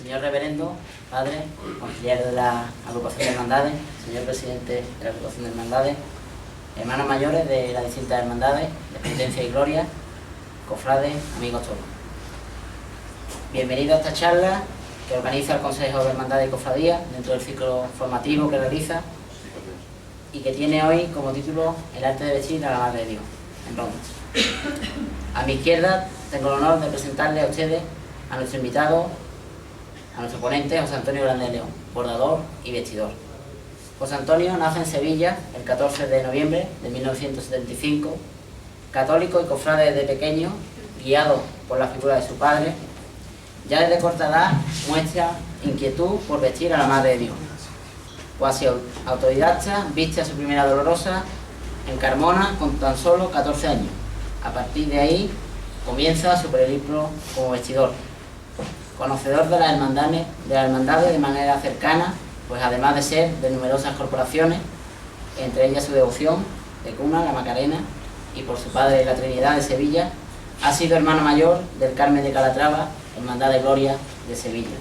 señor reverendo, padre, conciliario de la agrupación de hermandades, señor presidente de la agrupación de hermandades, hermanos mayores de las distintas hermandades, de penitencia y gloria, cofrades, amigos todos. Bienvenido a esta charla que organiza el Consejo de Hermandades y Cofradías dentro del ciclo formativo que realiza y que tiene hoy como título El arte de vestir a la Madre de Dios, en Ronda. A mi izquierda tengo el honor de presentarle a ustedes a nuestro invitado, a nuestro ponente, José Antonio Grande León, bordador y vestidor. José Antonio nace en Sevilla el 14 de noviembre de 1975, católico y cofrade desde pequeño, guiado por la figura de su padre. Ya desde corta edad muestra inquietud por vestir a la Madre de Dios. Cuasi autodidacta, viste a su primera dolorosa en Carmona con tan solo 14 años. A partir de ahí comienza su periplo como vestidor. Conocedor de las hermandades de manera cercana, pues además de ser de numerosas corporaciones, entre ellas su devoción de cuna, la Macarena, y por su padre la Trinidad de Sevilla, ha sido hermano mayor del Carmen de Calatrava, Hermandad de Gloria de Sevilla.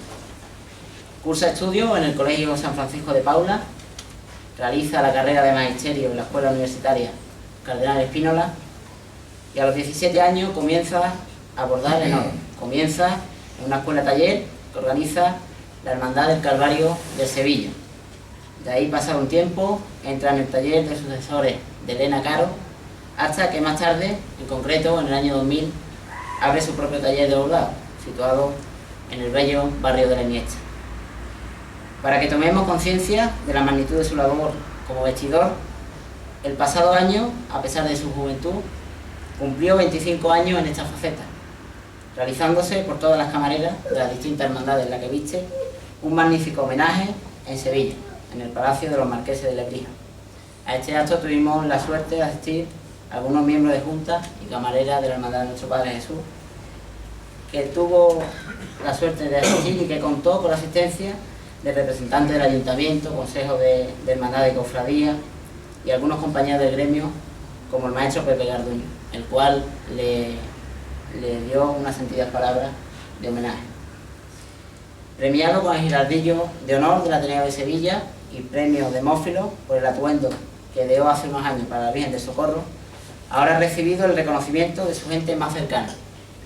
Cursa estudios en el Colegio San Francisco de Paula, realiza la carrera de Magisterio en la Escuela Universitaria Cardenal Espínola y a los 17 años comienza a bordar en oro. Comienza en una escuela taller que organiza la Hermandad del Calvario de Sevilla. De ahí pasa un tiempo, entra en el taller de sucesores de Elena Caro, hasta que más tarde, en concreto en el año 2000, abre su propio taller de bordado, situado en el bello barrio de la Iniesta. Para que tomemos conciencia de la magnitud de su labor como vestidor, el pasado año, a pesar de su juventud, cumplió 25 años en esta faceta, realizándose por todas las camareras de las distintas hermandades en las que viste un magnífico homenaje en Sevilla, en el Palacio de los Marqueses de Lebrija. A este acto tuvimos la suerte de asistir algunos miembros de Junta y camareras de la Hermandad de Nuestro Padre Jesús, que tuvo la suerte de asistir y que contó con la asistencia de representantes del Ayuntamiento, Consejo de Hermandad y Cofradía y algunos compañeros del gremio, como el maestro Pepe Garduño, el cual le dio unas sentidas palabras de homenaje. Premiado con el Giraldillo de Honor del Ateneo de Sevilla y premio Demófilo por el atuendo que dio hace unos años para la Virgen del Socorro, ahora ha recibido el reconocimiento de su gente más cercana,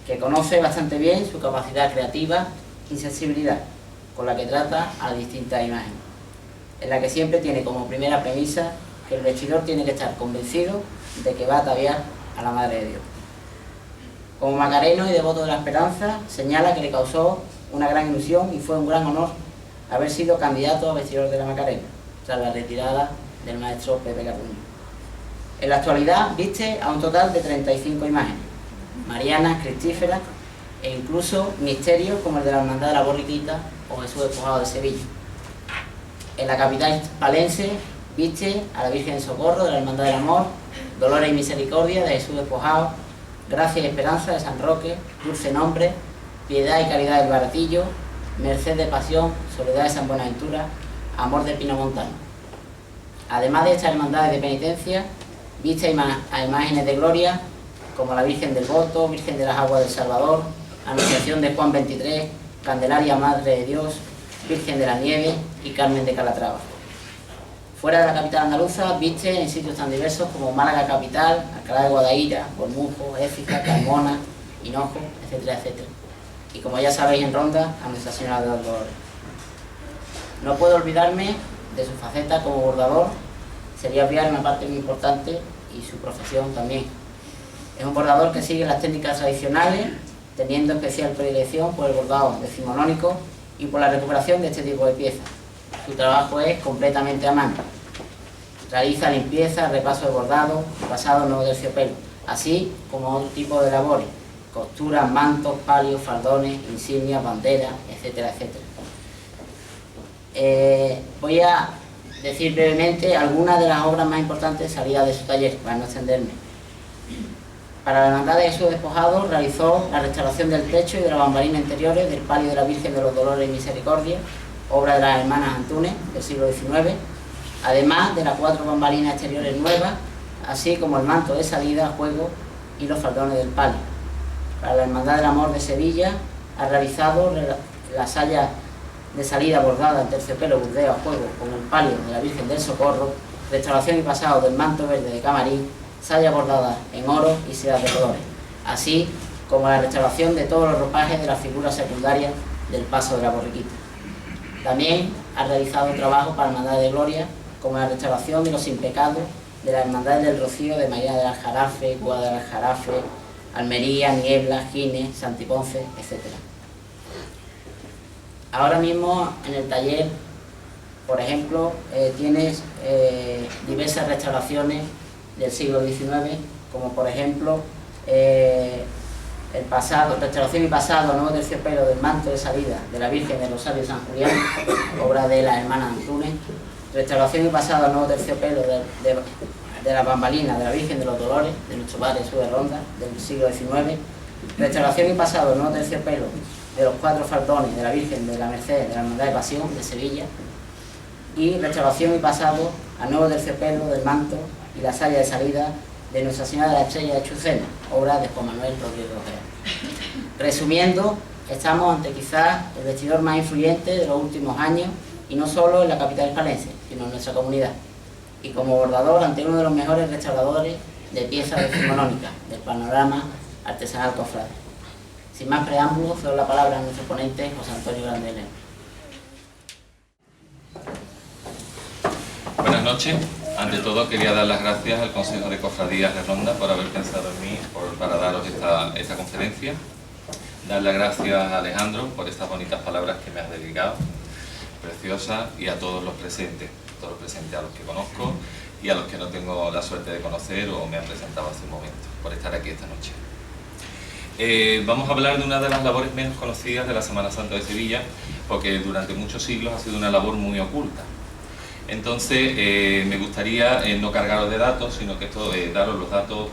que conoce bastante bien su capacidad creativa y sensibilidad, con la que trata a distintas imágenes, en la que siempre tiene como primera premisa que el vestidor tiene que estar convencido de que va a ataviar a la Madre de Dios. Como macareno y devoto de la esperanza, señala que le causó una gran ilusión y fue un gran honor haber sido candidato a vestidor de la Macarena, tras la retirada del maestro Pepe Garduño. En la actualidad viste a un total de 35 imágenes, marianas, cristíferas e incluso misterios como el de la Hermandad de la Borriquita o Jesús Despojado de Sevilla. En la capital palense viste a la Virgen del Socorro de la Hermandad del Amor, Dolores y Misericordia de Jesús Despojado, Gracia y Esperanza de San Roque, Dulce Nombre, Piedad y Caridad del Baratillo, Merced de Pasión, Soledad de San Buenaventura, Amor de Pino Montano. Además de estas hermandades de penitencia, viste a imágenes de gloria como la Virgen del Voto, Virgen de las Aguas del Salvador, Anunciación de Juan 23, Candelaria Madre de Dios, Virgen de la Nieve y Carmen de Calatrava. Fuera de la capital andaluza, viste en sitios tan diversos como Málaga capital, Alcalá de Guadaira, Bormujos, Écija, Carmona, Hinojo, etcétera, etcétera. Y como ya sabéis, en Ronda, a Nuestra Señora de los Dolores. No puedo olvidarme de su faceta como bordador, sería obviar una parte muy importante y su profesión también. Es un bordador que sigue las técnicas tradicionales, teniendo especial predilección por el bordado decimonónico y por la recuperación de este tipo de piezas. Su trabajo es completamente a mano. Realiza limpieza, repaso de bordado, pasado nuevo terciopelo, así como otro tipo de labores, costuras, mantos, palios, faldones, insignias, banderas, etcétera, etcétera. Voy a decir brevemente algunas de las obras más importantes salidas de su taller, para no extenderme. Para la Hermandad de Jesús Despojado realizó la restauración del techo y de las bambalinas interiores del palio de la Virgen de los Dolores y Misericordia, obra de las hermanas Antunes del siglo XIX, además de las 4 bambalinas exteriores nuevas, así como el manto de salida, juego y los faldones del palio. Para la Hermandad del Amor de Sevilla ha realizado la saya de salida bordada en terciopelo burdeo a juego con el palio de la Virgen del Socorro, restauración y pasado del manto verde de camarín, saya bordada en oro y sedas de colores, así como la restauración de todos los ropajes de las figuras secundarias del paso de la borriquita. También ha realizado trabajo para Hermandades de Gloria, como la restauración de los sin pecados de las Hermandades del Rocío de María del Aljarafe, Guada del Aljarafe, Almería, Niebla, Gines, Santiponce, etc. Ahora mismo en el taller, por ejemplo, tienes diversas restauraciones del siglo XIX, como por ejemplo restauración y pasado, nuevo terciopelo del manto de salida de la Virgen del Rosario de San Julián, obra de la hermana Antunes, restauración y pasado nuevo terciopelo de la bambalina de la Virgen de los Dolores, de nuestro Padre Jesús de Ronda, del siglo XIX, restauración y pasado nuevo terciopelo de los 4 faldones de la Virgen de la Merced de la Hermandad de Pasión de Sevilla, y restauración y pasado a nuevo terciopelo del manto y la saya de salida de Nuestra Señora de la Estrella de Chucena, obra de Juan Manuel Rodríguez Ojeda. Resumiendo, estamos ante quizás el vestidor más influyente de los últimos años, y no solo en la capital hispalense, sino en nuestra comunidad, y como bordador ante uno de los mejores restauradores de piezas decimonónicas del panorama artesanal cofrade. Sin más preámbulos, cedo la palabra a nuestro ponente, José Antonio Grande León. Buenas noches. Ante todo quería dar las gracias al Consejo de Cofradías de Ronda por haber pensado en mí para daros esta conferencia. Dar las gracias a Alejandro por estas bonitas palabras que me has dedicado, preciosas, y a todos los presentes a los que conozco y a los que no tengo la suerte de conocer o me han presentado hace un momento, por estar aquí esta noche. Vamos a hablar de una de las labores menos conocidas de la Semana Santa de Sevilla, porque durante muchos siglos ha sido una labor muy oculta. Entonces, me gustaría no cargaros de datos, sino que daros los datos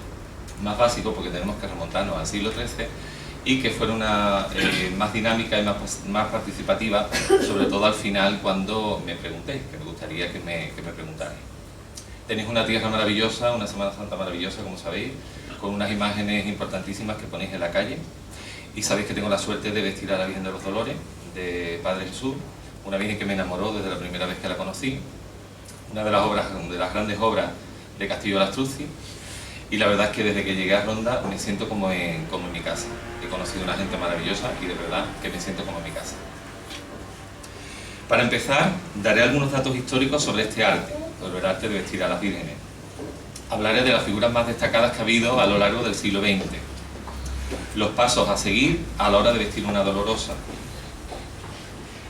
más básicos, porque tenemos que remontarnos al siglo XIII, y que fuera una más dinámica y más participativa, sobre todo al final cuando me preguntéis, que me gustaría que me preguntarais. Tenéis una tierra maravillosa, una Semana Santa maravillosa, como sabéis, con unas imágenes importantísimas que ponéis en la calle, y sabéis que tengo la suerte de vestir a la Virgen de los Dolores, de Padre Jesús, una Virgen que me enamoró desde la primera vez que la conocí, una de las grandes obras de Castillo Lastruzzi, y la verdad es que desde que llegué a Ronda me siento como en mi casa. He conocido una gente maravillosa y de verdad que me siento como en mi casa. Para empezar, daré algunos datos históricos sobre este arte, sobre el arte de vestir a las vírgenes. Hablaré de las figuras más destacadas que ha habido a lo largo del siglo XX, los pasos a seguir a la hora de vestir una dolorosa.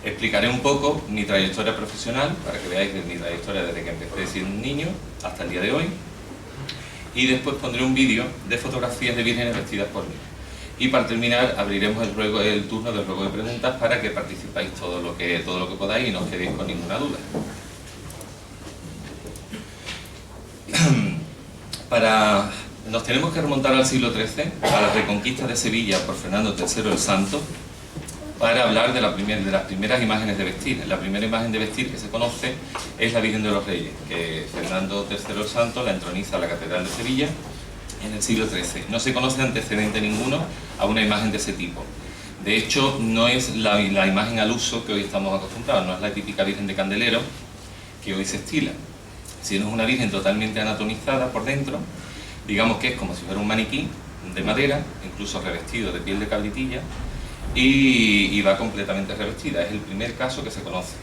Explicaré un poco mi trayectoria profesional, para que veáis mi trayectoria desde que empecé siendo un niño hasta el día de hoy. Y después pondré un vídeo de fotografías de vírgenes vestidas por mí. Y para terminar abriremos el turno del ruego de preguntas para que participáis todo lo que podáis y no os quedéis con ninguna duda. Nos tenemos que remontar al siglo XIII, a la reconquista de Sevilla por Fernando III el Santo, para hablar de las primeras imágenes de vestir. La primera imagen de vestir que se conoce es la Virgen de los Reyes, que Fernando III el Santo la entroniza a la Catedral de Sevilla en el siglo XIII. No se conoce antecedente ninguno a una imagen de ese tipo. De hecho, no es la imagen al uso que hoy estamos acostumbrados, no es la típica Virgen de Candelero que hoy se estila, sino es una Virgen totalmente anatomizada por dentro, digamos que es como si fuera un maniquí de madera, incluso revestido de piel de cabritilla, y va completamente revestida. Es el primer caso que se conoce.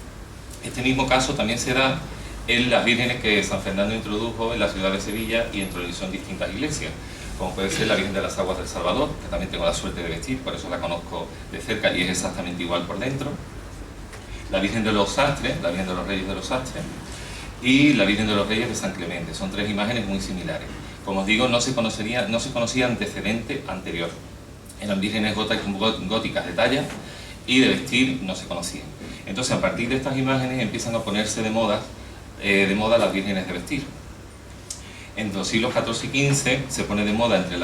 Este mismo caso también se da en las vírgenes que San Fernando introdujo en la ciudad de Sevilla y introdujo en distintas iglesias, como puede ser la Virgen de las Aguas del Salvador, que también tengo la suerte de vestir, por eso la conozco de cerca y es exactamente igual por dentro, la Virgen de los Sastres, la Virgen de los Reyes de los Sastres, y la Virgen de los Reyes de San Clemente. Son tres imágenes muy similares. Como os digo, no se conocía antecedente anterior. Eran vírgenes góticas de talla y de vestir no se conocían. Entonces, a partir de estas imágenes empiezan a ponerse de moda las vírgenes de vestir. Entre los siglos XIV y XV se pone de moda entre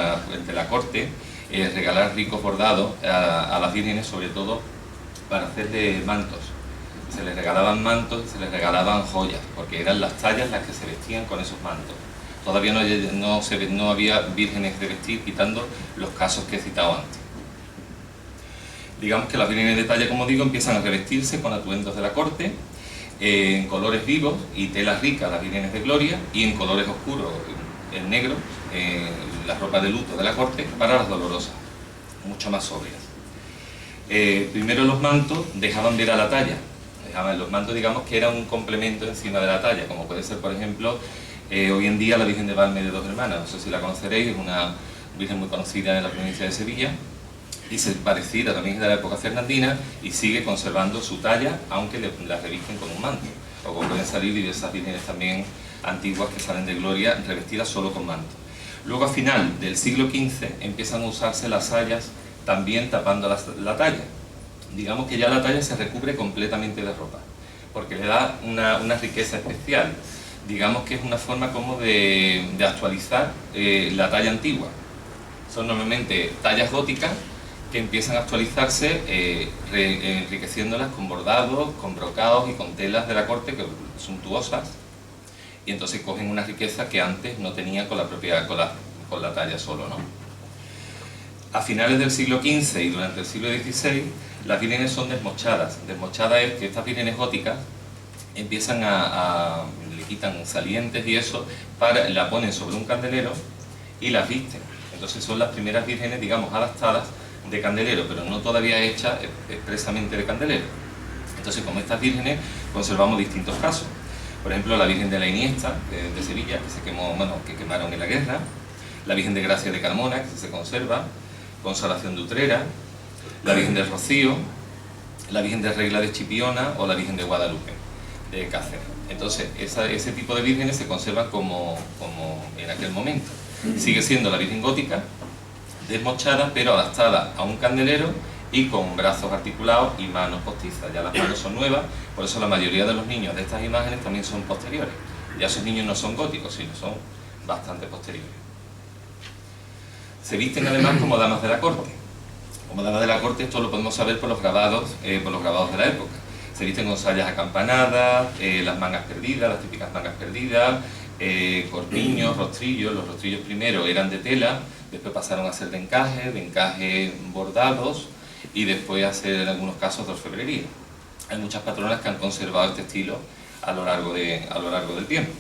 la corte regalar ricos bordados a las vírgenes, sobre todo para hacerle mantos. Se les regalaban mantos y se les regalaban joyas, porque eran las tallas las que se vestían con esos mantos. Todavía no había vírgenes de vestir, quitando los casos que he citado antes. Digamos que las vírgenes de talla, como digo, empiezan a revestirse con atuendos de la corte, en colores vivos y telas ricas, las vírgenes de gloria, y en colores oscuros, en negro, la ropa de luto de la corte, para las dolorosas, mucho más sobrias. Primero los mantos dejaban ver a la talla. Los mantos, digamos que era un complemento encima de la talla, como puede ser, por ejemplo, hoy en día la Virgen de Valme de Dos Hermanas. No sé si la conoceréis, es una virgen muy conocida en la provincia de Sevilla, y se parecida también de la época fernandina, y sigue conservando su talla, aunque la revisten con un manto. O como pueden salir diversas vírgenes también antiguas que salen de gloria, revestidas solo con manto. Luego, a final del siglo XV, empiezan a usarse las sayas también tapando la talla. Digamos que ya la talla se recubre completamente de ropa, porque le da una riqueza especial. Digamos que es una forma como de actualizar la talla antigua. Son normalmente tallas góticas que empiezan a actualizarse enriqueciéndolas con bordados, con brocados y con telas de la corte que suntuosas, y entonces cogen una riqueza que antes no tenían con la talla solo, ¿no? A finales del siglo XV y durante el siglo XVI, las vírgenes son desmochadas. Desmochada es que estas vírgenes góticas empiezan le quitan salientes y eso, la ponen sobre un candelero y las visten. Entonces son las primeras vírgenes, digamos, adaptadas de candelero, pero no todavía hechas expresamente de candelero. Entonces, como estas vírgenes, conservamos distintos casos. Por ejemplo, la Virgen de la Iniesta, de Sevilla, que se quemó, que quemaron en la guerra; la Virgen de Gracia de Carmona, que se conserva; Consolación de Utrera; la Virgen del Rocío; la Virgen de Regla de Chipiona; o la Virgen de Guadalupe, de Cáceres. Entonces, ese tipo de vírgenes se conservan como en aquel momento. Sigue siendo la Virgen gótica, desmochada, pero adaptada a un candelero y con brazos articulados y manos postizas. Ya las manos son nuevas, por eso la mayoría de los niños de estas imágenes también son posteriores. Ya esos niños no son góticos, sino son bastante posteriores. Se visten además como damas de la corte. Como damas de la corte, esto lo podemos saber por los grabados de la época. Se visten con sayas acampanadas, las mangas perdidas, las típicas mangas perdidas, corpiños, rostrillos. Los rostrillos primero eran de tela, después pasaron a ser de encaje bordados, y después a ser en algunos casos de orfebrería. Hay muchas patronas que han conservado este estilo a lo largo del tiempo.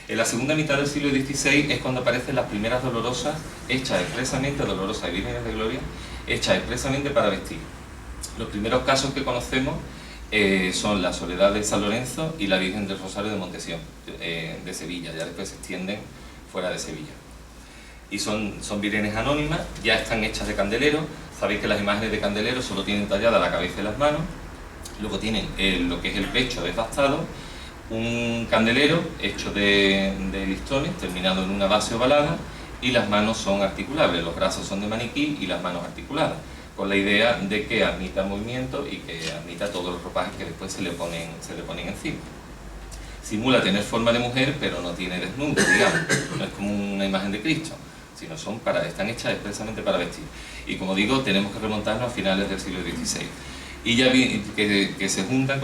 En la segunda mitad del siglo XVI es cuando aparecen las primeras dolorosas hechas expresamente, dolorosas y vírgenes de gloria, hechas expresamente para vestir. Los primeros casos que conocemos son la Soledad de San Lorenzo y la Virgen del Rosario de Montesión, de Sevilla. Ya después se extienden fuera de Sevilla. Y son vírgenes anónimas, ya están hechas de candelero. Sabéis que las imágenes de candelero solo tienen tallada la cabeza y las manos. Luego tienen lo que es el pecho desbastado, un candelero hecho de listones, terminado en una base ovalada, y las manos son articulables. Los brazos son de maniquí y las manos articuladas, con la idea de que admita movimiento y que admita todos los ropajes que después se le ponen encima. Simula tener forma de mujer, pero no tiene desnudo, digamos. No es como una imagen de Cristo, sino están hechas expresamente para vestir. Y como digo, tenemos que remontarnos a finales del siglo XVI. Y ya que se juntan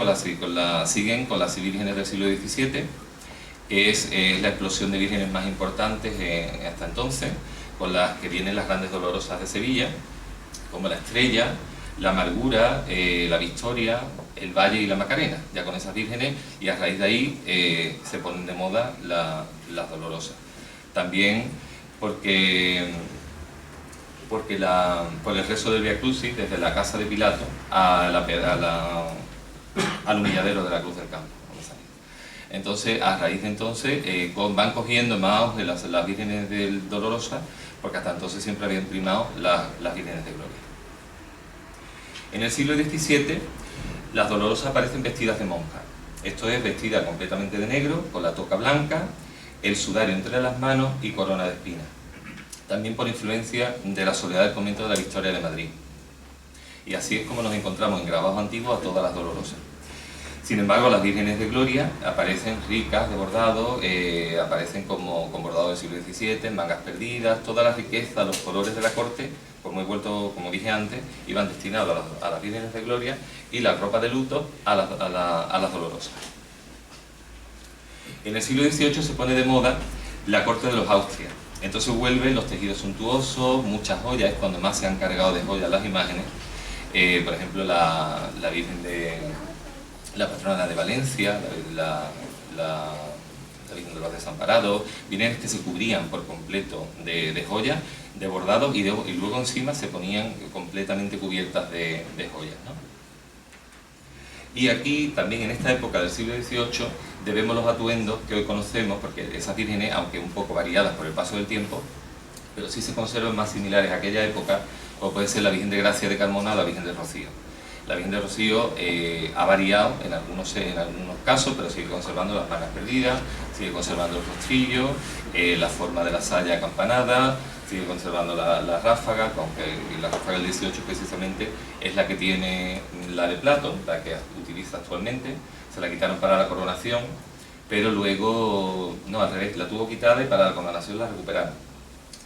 siguen con las vírgenes del siglo XVII, que es la explosión de vírgenes más importantes hasta entonces, con las que vienen las grandes dolorosas de Sevilla, como la Estrella, la Amargura, la Victoria, el Valle y la Macarena. Ya con esas vírgenes, y a raíz de ahí se ponen de moda las dolorosas. También por el rezo del Via Crucis, desde la casa de Pilato al humilladero de la Cruz del Campo. Entonces, a raíz de entonces, van cogiendo más auge las vírgenes dolorosas, porque hasta entonces siempre habían primado las vírgenes de gloria. En el siglo XVII, las dolorosas aparecen vestidas de monja. Esto es, vestida completamente de negro, con la toca blanca, el sudario entre las manos y corona de espinas. También por influencia de la Soledad del Convento de la Victoria de Madrid. Y así es como nos encontramos en grabados antiguos a todas las dolorosas. Sin embargo, las vírgenes de gloria aparecen ricas de bordado, aparecen con bordado del siglo XVII, mangas perdidas. Toda la riqueza, los colores de la corte, como dije antes, iban destinados a las vírgenes de gloria, y la ropa de luto a las dolorosas. En el siglo XVIII se pone de moda la corte de los Austrias. Entonces vuelven los tejidos suntuosos, muchas joyas, es cuando más se han cargado de joyas las imágenes. por ejemplo la Virgen de la patrona de Valencia, la Virgen de los Desamparados, vírgenes que se cubrían por completo de joyas, de bordados, y luego encima se ponían completamente cubiertas de joyas, ¿no? Y aquí también, en esta época del siglo XVIII, debemos los atuendos que hoy conocemos, porque esas vírgenes, aunque un poco variadas por el paso del tiempo, pero sí se conservan más similares a aquella época, como puede ser la Virgen de Gracia de Carmona o la Virgen de Rocío. La Virgen de Rocío ha variado en algunos casos, pero sigue conservando las manos perdidas, sigue conservando el rostrillo, la forma de la saya acampanada, sigue conservando la ráfaga, aunque la ráfaga del 18 precisamente es la que tiene la de Platón, la que utiliza actualmente. Se la quitaron para la coronación, pero luego, no, al revés, la tuvo quitada y para la coronación la recuperaron.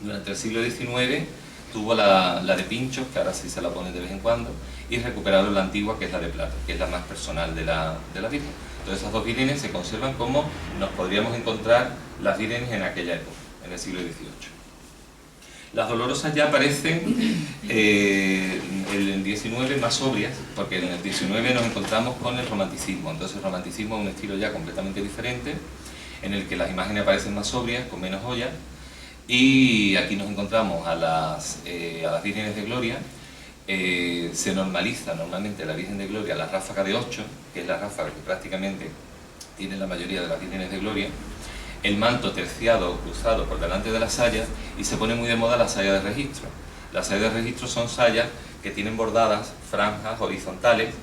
Durante el siglo XIX tuvo la de pinchos, que ahora sí se la pone de vez en cuando, y recuperaron la antigua, que es la de plata, que es la más personal de la Virgen. Entonces esas dos vírgenes se conservan como nos podríamos encontrar las vírgenes en aquella época, en el siglo XVIII. Las dolorosas ya aparecen en el XIX más sobrias, porque en el XIX nos encontramos con el romanticismo. Entonces el romanticismo es un estilo ya completamente diferente, en el que las imágenes aparecen más sobrias, con menos joyas, y aquí nos encontramos a las vírgenes de gloria. Se normaliza normalmente la Virgen de Gloria, la ráfaga de 8, que es la ráfaga que prácticamente tiene la mayoría de las vírgenes de gloria, el manto terciado o cruzado por delante de las sayas, y se pone muy de moda la saya de registro. Las sayas de registro son sayas que tienen bordadas franjas horizontales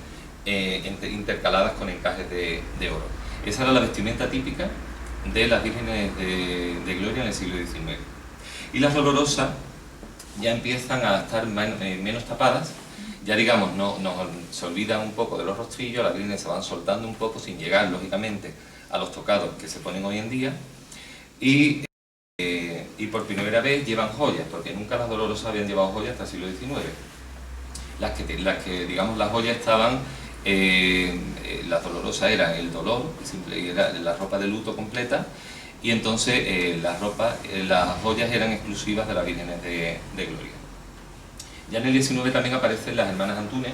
intercaladas con encajes de oro. Esa era la vestimenta típica de las vírgenes de gloria en el siglo XIX. Y las dolorosas ya empiezan a estar menos tapadas, ya digamos, se olvidan un poco de los rostrillos, las vírgenes se van soltando un poco sin llegar, lógicamente, a los tocados que se ponen hoy en día, y por primera vez llevan joyas, porque nunca las dolorosas habían llevado joyas hasta el siglo XIX. Las que digamos, las joyas estaban, las dolorosas eran el dolor, era la ropa de luto completa, y entonces las joyas eran exclusivas de las vírgenes de gloria. Ya en el XIX también aparecen las hermanas Antúnez,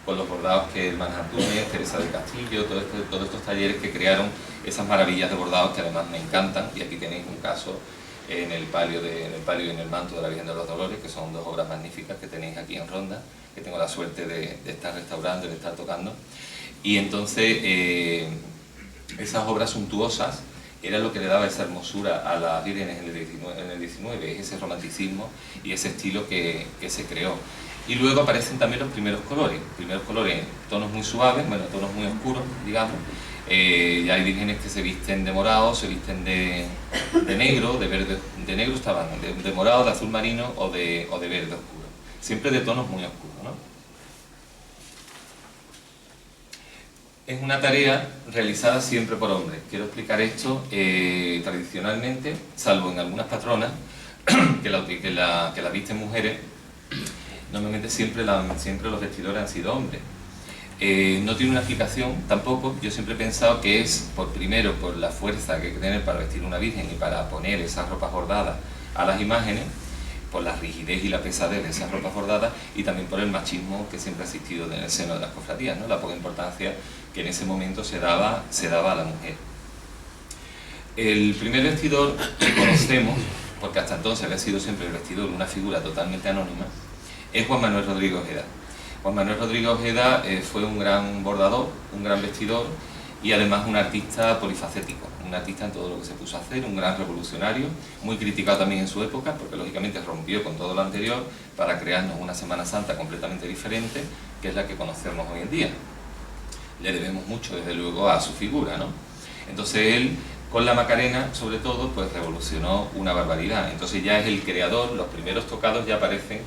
con los bordados que hermanas Antúnez, Teresa del Castillo, todos estos talleres que crearon esas maravillas de bordados que además me encantan, y aquí tenéis un caso en el palio y en el manto de la Virgen de los Dolores, que son dos obras magníficas que tenéis aquí en Ronda, que tengo la suerte de estar restaurando y de estar tocando. Y entonces esas obras suntuosas era lo que le daba esa hermosura a las vírgenes en el XIX, ese romanticismo y ese estilo que se creó. Y luego aparecen también los primeros colores, tonos muy suaves, bueno, tonos muy oscuros, digamos. Ya hay vírgenes que se visten de morado, se visten de negro, de verde, de negro estaban, de morado, de azul marino o de verde oscuro. Siempre de tonos muy oscuros, ¿no? Es una tarea realizada siempre por hombres. Quiero explicar esto. Tradicionalmente, salvo en algunas patronas que la visten mujeres, normalmente siempre los vestidores han sido hombres. No tiene una explicación tampoco. Yo siempre he pensado que es primero por la fuerza que hay que tener para vestir una virgen y para poner esas ropas bordadas a las imágenes, por la rigidez y la pesadez de esas ropas bordadas, y también por el machismo que siempre ha existido en el seno de las cofradías, ¿no? La poca importancia que en ese momento se daba a la mujer. El primer vestidor que conocemos, porque hasta entonces había sido siempre el vestidor una figura totalmente anónima, es Juan Manuel Rodríguez Ojeda. Juan Manuel Rodríguez Ojeda fue un gran bordador, un gran vestidor y además un artista polifacético, un artista en todo lo que se puso a hacer, un gran revolucionario, muy criticado también en su época, porque lógicamente rompió con todo lo anterior para crearnos una Semana Santa completamente diferente, que es la que conocemos hoy en día. Le debemos mucho, desde luego, a su figura, ¿no? Entonces él, con la Macarena, sobre todo, pues revolucionó una barbaridad. Entonces ya es el creador, los primeros tocados ya aparecen.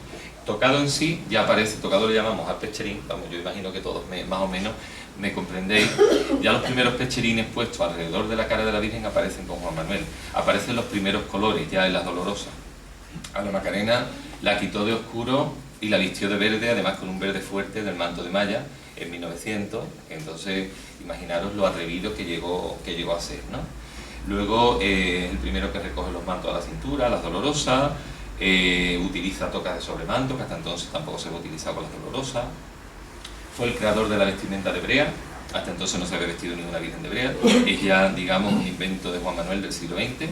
Tocado en sí ya aparece, tocado le llamamos al pecherín, vamos, yo imagino que todos más o menos me comprendéis. Ya los primeros pecherines puestos alrededor de la cara de la Virgen aparecen con Juan Manuel. Aparecen los primeros colores ya en las dolorosas. A la Macarena la quitó de oscuro y la vistió de verde, además con un verde fuerte del manto de malla, en 1900, entonces imaginaros lo atrevido que llegó a ser, ¿no? Luego el primero que recoge los mantos a la cintura, las dolorosas, utiliza tocas de sobremanto, que hasta entonces tampoco se había utilizado con las dolorosas. Fue el creador de la vestimenta de brea, hasta entonces no se había vestido ninguna virgen de brea, es ya, digamos, un invento de Juan Manuel del siglo XX,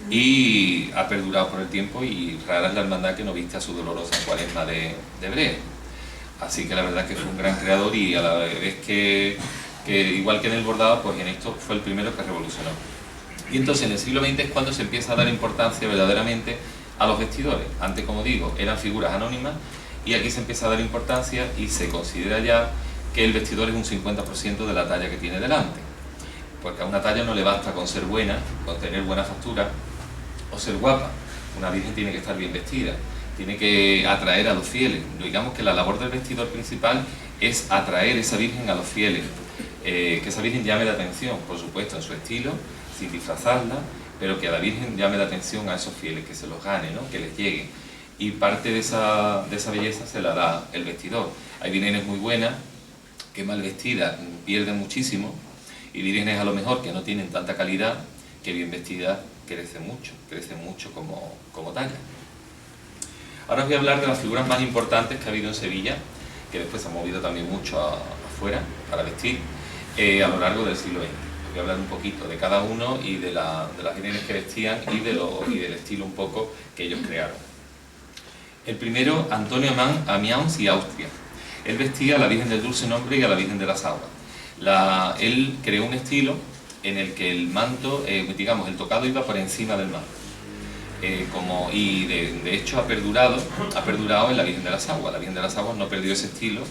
y ha perdurado por el tiempo, y rara es la hermandad que no viste a su dolorosa en Cuaresma de brea. Así que la verdad es que fue un gran creador, y a la vez que igual que en el bordado, pues en esto fue el primero que revolucionó. Y entonces en el siglo XX es cuando se empieza a dar importancia verdaderamente a los vestidores. Antes, como digo, eran figuras anónimas, y aquí se empieza a dar importancia y se considera ya que el vestidor es un 50% de la talla que tiene delante. Porque a una talla no le basta con ser buena, con tener buena factura o ser guapa. Una virgen tiene que estar bien vestida, tiene que atraer a los fieles. Digamos que la labor del vestidor principal es atraer esa virgen a los fieles, que esa virgen llame la atención, por supuesto, en su estilo, sin disfrazarla, pero que a la virgen llame la atención a esos fieles, que se los gane, ¿no? Que les llegue. Y parte de esa belleza se la da el vestidor. Hay vírgenes muy buenas que mal vestidas pierden muchísimo, y vírgenes a lo mejor que no tienen tanta calidad, que bien vestidas crecen mucho como talla. Ahora os voy a hablar de las figuras más importantes que ha habido en Sevilla, que después se han movido también mucho afuera para vestir a lo largo del siglo XX. Voy a hablar un poquito de cada uno y de las vírgenes que vestían y del estilo un poco que ellos crearon. El primero, Antonio Amiens y Austria. Él vestía a la Virgen del Dulce Nombre y a la Virgen de las Aguas. Él creó un estilo en el que el manto, digamos, el tocado iba por encima del manto. Y de hecho ha perdurado en la Virgen de las Aguas. La Virgen de las Aguas no perdió ese estilo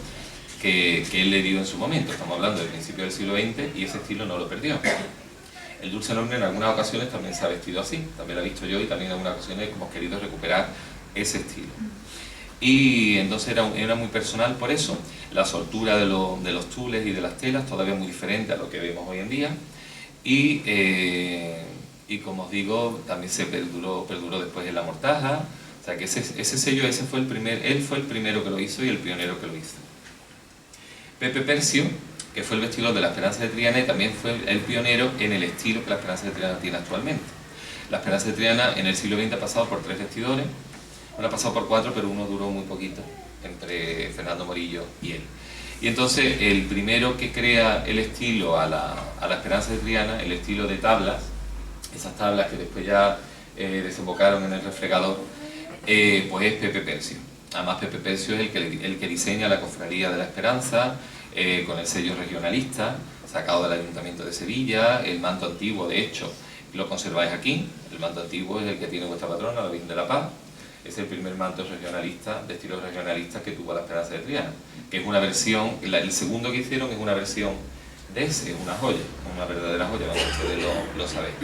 que él le dio en su momento. Estamos hablando del principio del siglo XX y ese estilo no lo perdió. El Dulce Nombre en algunas ocasiones también se ha vestido así, también lo he visto yo, y también en algunas ocasiones hemos querido recuperar ese estilo. Y entonces era muy personal por eso. La soltura de los tules y de las telas todavía muy diferente a lo que vemos hoy en día. Y como os digo, también se perduró después en la mortaja. O sea que ese sello, él fue el primero que lo hizo y el pionero que lo hizo. Pepe Persio, que fue el vestidor de la Esperanza de Triana, y también fue el pionero en el estilo que la Esperanza de Triana tiene actualmente. La Esperanza de Triana en el siglo XX ha pasado por 3 vestidores. Bueno, ha pasado por 4, pero uno duró muy poquito, entre Fernando Morillo y él. Y entonces el primero que crea el estilo a la Esperanza de Triana, el estilo de tablas, esas tablas que después ya desembocaron en el refregador, pues es Pepe Persio. Además Pepe Persio es el que diseña la Cofradía de la Esperanza, con el sello regionalista, sacado del Ayuntamiento de Sevilla. El manto antiguo, de hecho, lo conserváis aquí. El manto antiguo es el que tiene vuestra patrona, la Virgen de la Paz. Es el primer manto regionalista, de estilo regionalista, que tuvo la Esperanza de Triana, que es una versión, el segundo que hicieron es una versión de ese, es una joya, una verdadera joya, como ustedes lo sabéis.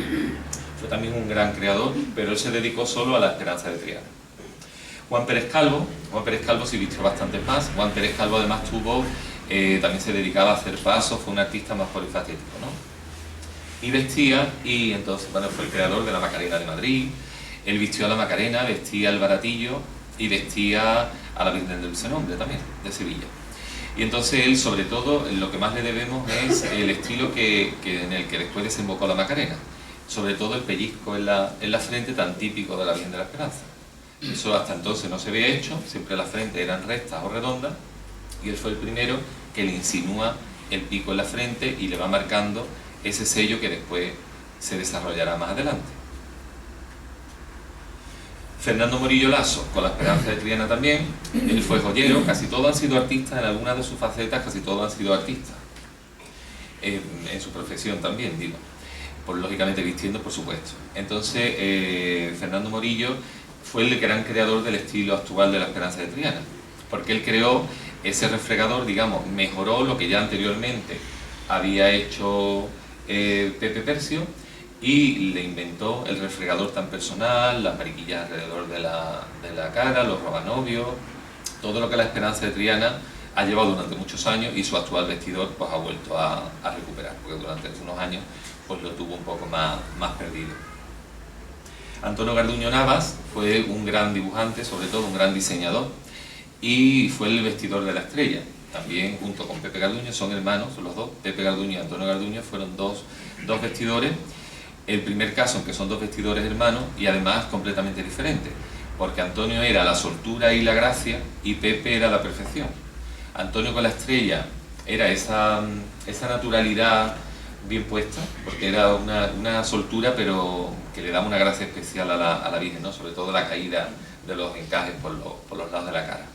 Fue también un gran creador, pero él se dedicó solo a la Esperanza de Triana. Juan Pérez Calvo sí vistió bastantes más. Juan Pérez Calvo además también se dedicaba a hacer pasos, fue un artista más polifacético, ¿no? Y vestía, y entonces, bueno, fue el creador de la Macarena de Madrid. Él vistió a la Macarena, vestía al Baratillo y vestía a la Virgen del Dulce Nombre también, de Sevilla. Y entonces él, sobre todo, lo que más le debemos es el estilo en el que después desembocó la Macarena. Sobre todo el pellizco en la frente, tan típico de la Virgen de la Esperanza. Eso hasta entonces no se había hecho, siempre las frentes eran rectas o redondas, y él fue el primero que le insinúa el pico en la frente y le va marcando ese sello que después se desarrollará más adelante. Fernando Morillo Lasso, con la Esperanza de Triana también, él fue joyero, casi todos han sido artistas en algunas de sus facetas, casi todos han sido artistas, en su profesión también, digo, lógicamente vistiendo, por supuesto. Entonces, Fernando Morillo fue el gran creador del estilo actual de la Esperanza de Triana, porque él creó ese refregador, digamos, mejoró lo que ya anteriormente había hecho Pepe Persio, y le inventó el refregador tan personal, las mariquillas alrededor de la cara, los robanovios, todo lo que la Esperanza de Triana ha llevado durante muchos años, y su actual vestidor pues ha vuelto a recuperar, porque durante unos años pues lo tuvo un poco más perdido. Antonio Garduño Navas fue un gran dibujante, sobre todo un gran diseñador, y fue el vestidor de la Estrella. También junto con Pepe Garduño, son hermanos los dos. Pepe Garduño y Antonio Garduño fueron dos vestidores. El primer caso en que son dos vestidores hermanos y además completamente diferentes, porque Antonio era la soltura y la gracia y Pepe era la perfección. Antonio con la estrella era esa naturalidad bien puesta, porque era una soltura pero que le daba una gracia especial a la Virgen, ¿no? Sobre todo la caída de los encajes por los lados de la cara.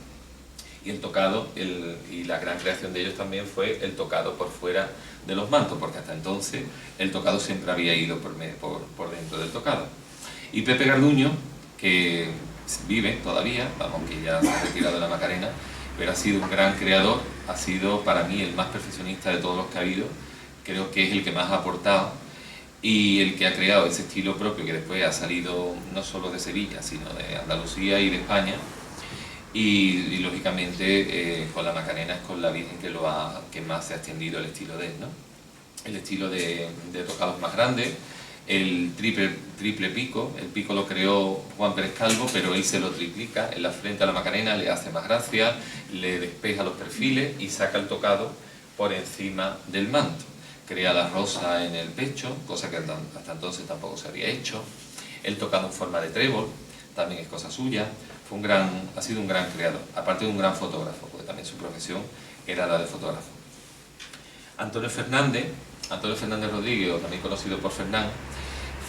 Y el tocado, y la gran creación de ellos también fue el tocado por fuera de los mantos, porque hasta entonces el tocado siempre había ido por dentro del tocado. Y Pepe Garduño, que vive todavía, vamos, que ya se ha retirado de la Macarena, pero ha sido un gran creador, ha sido para mí el más perfeccionista de todos los que ha habido, creo que es el que más ha aportado y el que ha creado ese estilo propio que después ha salido no solo de Sevilla, sino de Andalucía y de España. Y lógicamente con la Macarena es con la Virgen que más se ha extendido el estilo de él, ¿no? El estilo de tocados más grandes, el triple pico. El pico lo creó Juan Pérez Calvo, pero él se lo triplica en la frente a la Macarena, le hace más gracia, le despeja los perfiles y saca el tocado por encima del manto. Crea la rosa en el pecho, cosa que hasta entonces tampoco se había hecho. El tocado en forma de trébol también es cosa suya. Ha sido un gran creador, aparte de un gran fotógrafo, porque también su profesión era la de fotógrafo. Antonio Fernández Rodríguez, o también conocido por Fernán,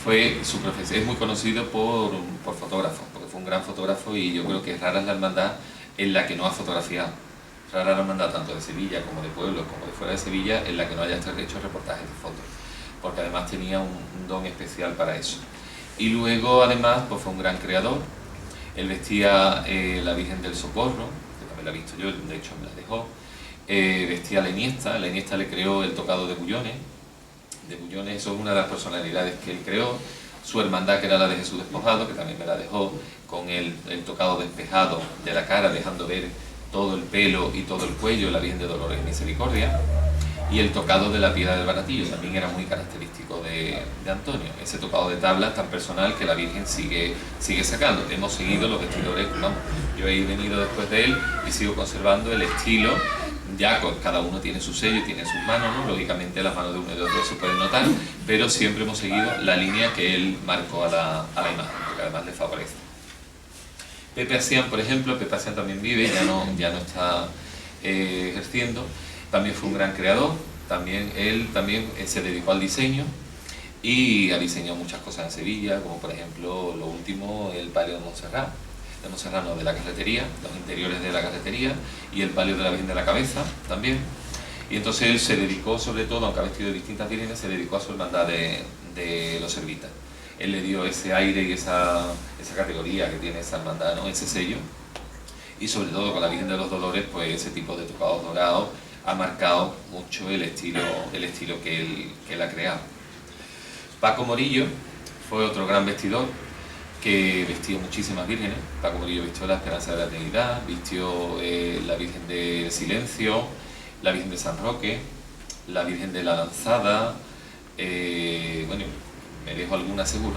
es muy conocido por fotógrafo, porque fue un gran fotógrafo y yo creo que rara es la hermandad en la que no ha fotografiado. Rara la hermandad tanto de Sevilla como de pueblos como de fuera de Sevilla en la que no haya hecho reportajes de fotos, porque además tenía un don especial para eso. Y luego además pues fue un gran creador. Él vestía la Virgen del Socorro, que también la he visto yo, de hecho me la dejó. Vestía la Iniesta le creó el tocado de Bullones. Eso es una de las personalidades que él creó. Su hermandad, que era la de Jesús Despojado, que también me la dejó, con el tocado despejado de la cara, dejando ver todo el pelo y todo el cuello, la Virgen de Dolores y Misericordia. Y el tocado de la Piedad del Baratillo también era muy característico de Antonio, ese tocado de tablas tan personal que la Virgen sigue sacando. Hemos seguido los vestidores, vamos, yo he venido después de él y sigo conservando el estilo, ya cada uno tiene su sello, tiene sus manos, ¿no? Lógicamente las manos de uno y de otro se pueden notar, pero siempre hemos seguido la línea que él marcó a la imagen, porque además le favorece. Pepe Asián, por ejemplo, Pepe Asián también vive, ya no está ejerciendo. También fue un gran creador, él también se dedicó al diseño y ha diseñado muchas cosas en Sevilla, como por ejemplo lo último, el palio de Montserrat, de la carretería, los interiores de la carretería y el palio de la Virgen de la Cabeza también. Y entonces él se dedicó sobre todo, aunque ha vestido de distintas vírgenes, se dedicó a su hermandad de los Servitas. Él le dio ese aire y esa categoría que tiene esa hermandad, ¿no? Ese sello. Y sobre todo con la Virgen de los Dolores, pues ese tipo de tocados dorados ha marcado mucho el estilo que él ha creado. Paco Morillo fue otro gran vestidor que vistió muchísimas vírgenes. Paco Morillo vistió la Esperanza de la Trinidad, vistió la Virgen del Silencio, la Virgen de San Roque, la Virgen de la Lanzada, bueno, me dejo alguna seguro.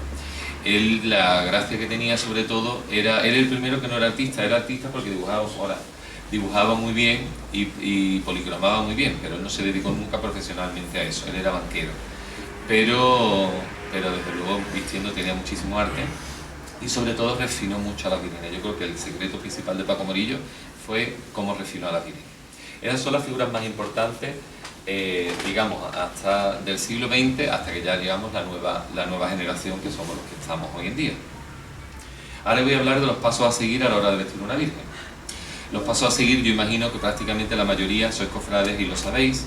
Él, la gracia que tenía sobre todo, era el primero que no era artista porque dibujaba muy bien y policromaba muy bien, pero él no se dedicó nunca profesionalmente a eso, él era banquero. Pero desde luego vistiendo tenía muchísimo arte y sobre todo refinó mucho a las vírgenes. Yo creo que el secreto principal de Paco Morillo fue cómo refinó a las vírgenes. Esas son las figuras más importantes, digamos, hasta del siglo XX, hasta que ya llegamos la nueva generación que somos los que estamos hoy en día. Ahora voy a hablar de los pasos a seguir a la hora de vestir una virgen. Los pasos a seguir, yo imagino que prácticamente la mayoría sois cofrades y lo sabéis.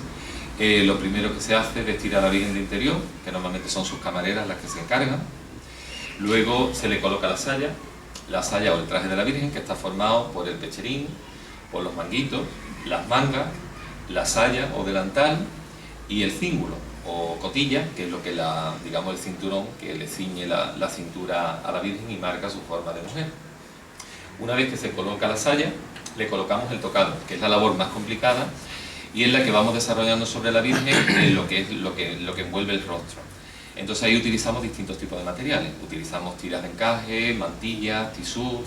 Lo primero que se hace es vestir a la Virgen de interior, que normalmente son sus camareras las que se encargan. Luego se le coloca la saya o el traje de la Virgen, que está formado por el pecherín, por los manguitos, las mangas, la saya o delantal y el cíngulo o cotilla, que es lo que digamos el cinturón que le ciñe la cintura a la Virgen y marca su forma de mujer. Una vez que se coloca la saya, le colocamos el tocado, que es la labor más complicada y es la que vamos desarrollando sobre la Virgen en lo que envuelve el rostro. Entonces ahí utilizamos distintos tipos de materiales, utilizamos tiras de encaje, mantillas, tisús,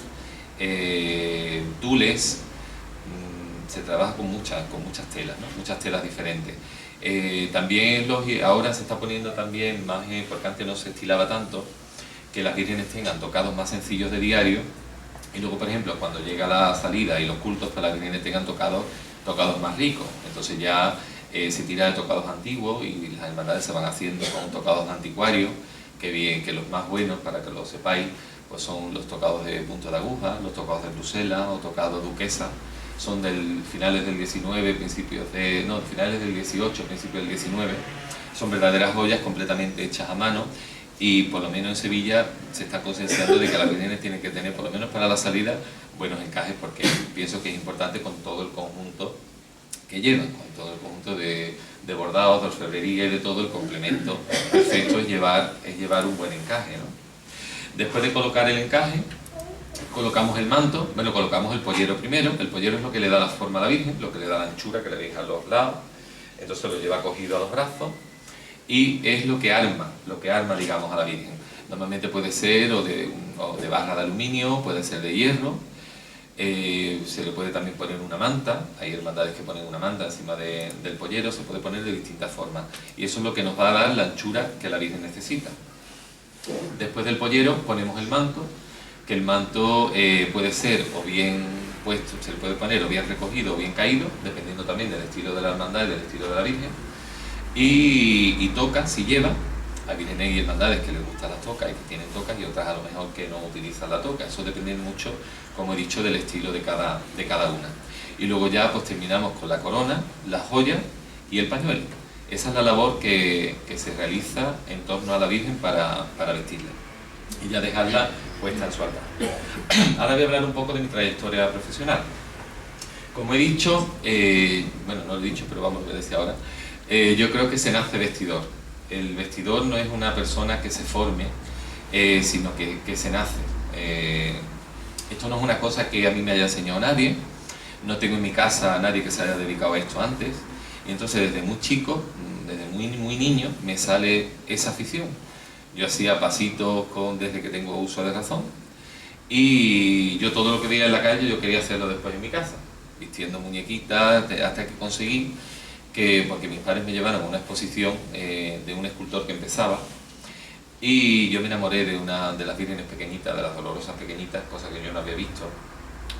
tules. Se trabaja con muchas telas, ¿no? Muchas telas diferentes. También ahora se está poniendo también porque antes no se estilaba tanto, que las vírgenes tengan tocados más sencillos de diario Y luego, por ejemplo, cuando llega la salida y los cultos, para las vírgenes tengan tocados más ricos. Entonces ya se tira de tocados antiguos y las hermandades se van haciendo con tocados anticuarios, que los más buenos, para que lo sepáis, pues son los tocados de punto de aguja, los tocados de Bruselas o tocados duquesa. Son finales del 19, finales del 18, principios del 19. Son verdaderas joyas completamente hechas a mano, y por lo menos en Sevilla se está concienciando de que las vírgenes tienen que tener, por lo menos para la salida, buenos encajes, porque pienso que es importante con todo el conjunto que llevan, con todo el conjunto de bordados, de orfebrería y de todo el complemento perfecto es llevar un buen encaje, ¿no? Después de colocar el encaje, colocamos el manto. Bueno, colocamos el pollero primero. El pollero es lo que le da la forma a la Virgen, lo que le da la anchura que le deja a los lados. Entonces lo lleva cogido a los brazos y es lo que arma, digamos, a la Virgen. Normalmente puede ser o de barra de aluminio, puede ser de hierro. Se le puede también poner una manta. Hay hermandades que ponen una manta encima del pollero. Se puede poner de distintas formas y eso es lo que nos va a dar la anchura que la Virgen necesita. Después del pollero ponemos el manto, que el manto puede ser o bien puesto, se le puede poner o bien recogido o bien caído, dependiendo también del estilo de la hermandad y del estilo de la Virgen. Y toca, si lleva. Hay vírgenes y hermandades que les gustan las tocas y que tienen tocas, y otras a lo mejor que no utilizan la toca. Eso depende mucho, como he dicho, del estilo de cada una. Y luego ya pues terminamos con la corona, la joya y el pañuelo. Esa es la labor que se realiza en torno a la Virgen para vestirla y ya dejarla puesta en su altar. Ahora voy a hablar un poco de mi trayectoria profesional. Como he dicho, bueno, no lo he dicho, pero vamos, lo voy a decir ahora. Yo creo que se nace vestidor. El vestidor no es una persona que se forme, sino que se nace. Esto no es una cosa que a mí me haya enseñado nadie. No tengo en mi casa a nadie que se haya dedicado a esto antes. Y entonces desde muy chico, desde muy niño, me sale esa afición. Yo hacía pasitos desde que tengo uso de razón, y yo todo lo que veía en la calle yo quería hacerlo después en mi casa, vistiendo muñequitas, hasta que conseguí porque mis padres me llevaron a una exposición de un escultor que empezaba, y yo me enamoré de una de las vírgenes pequeñitas, de las dolorosas pequeñitas, cosa que yo no había visto.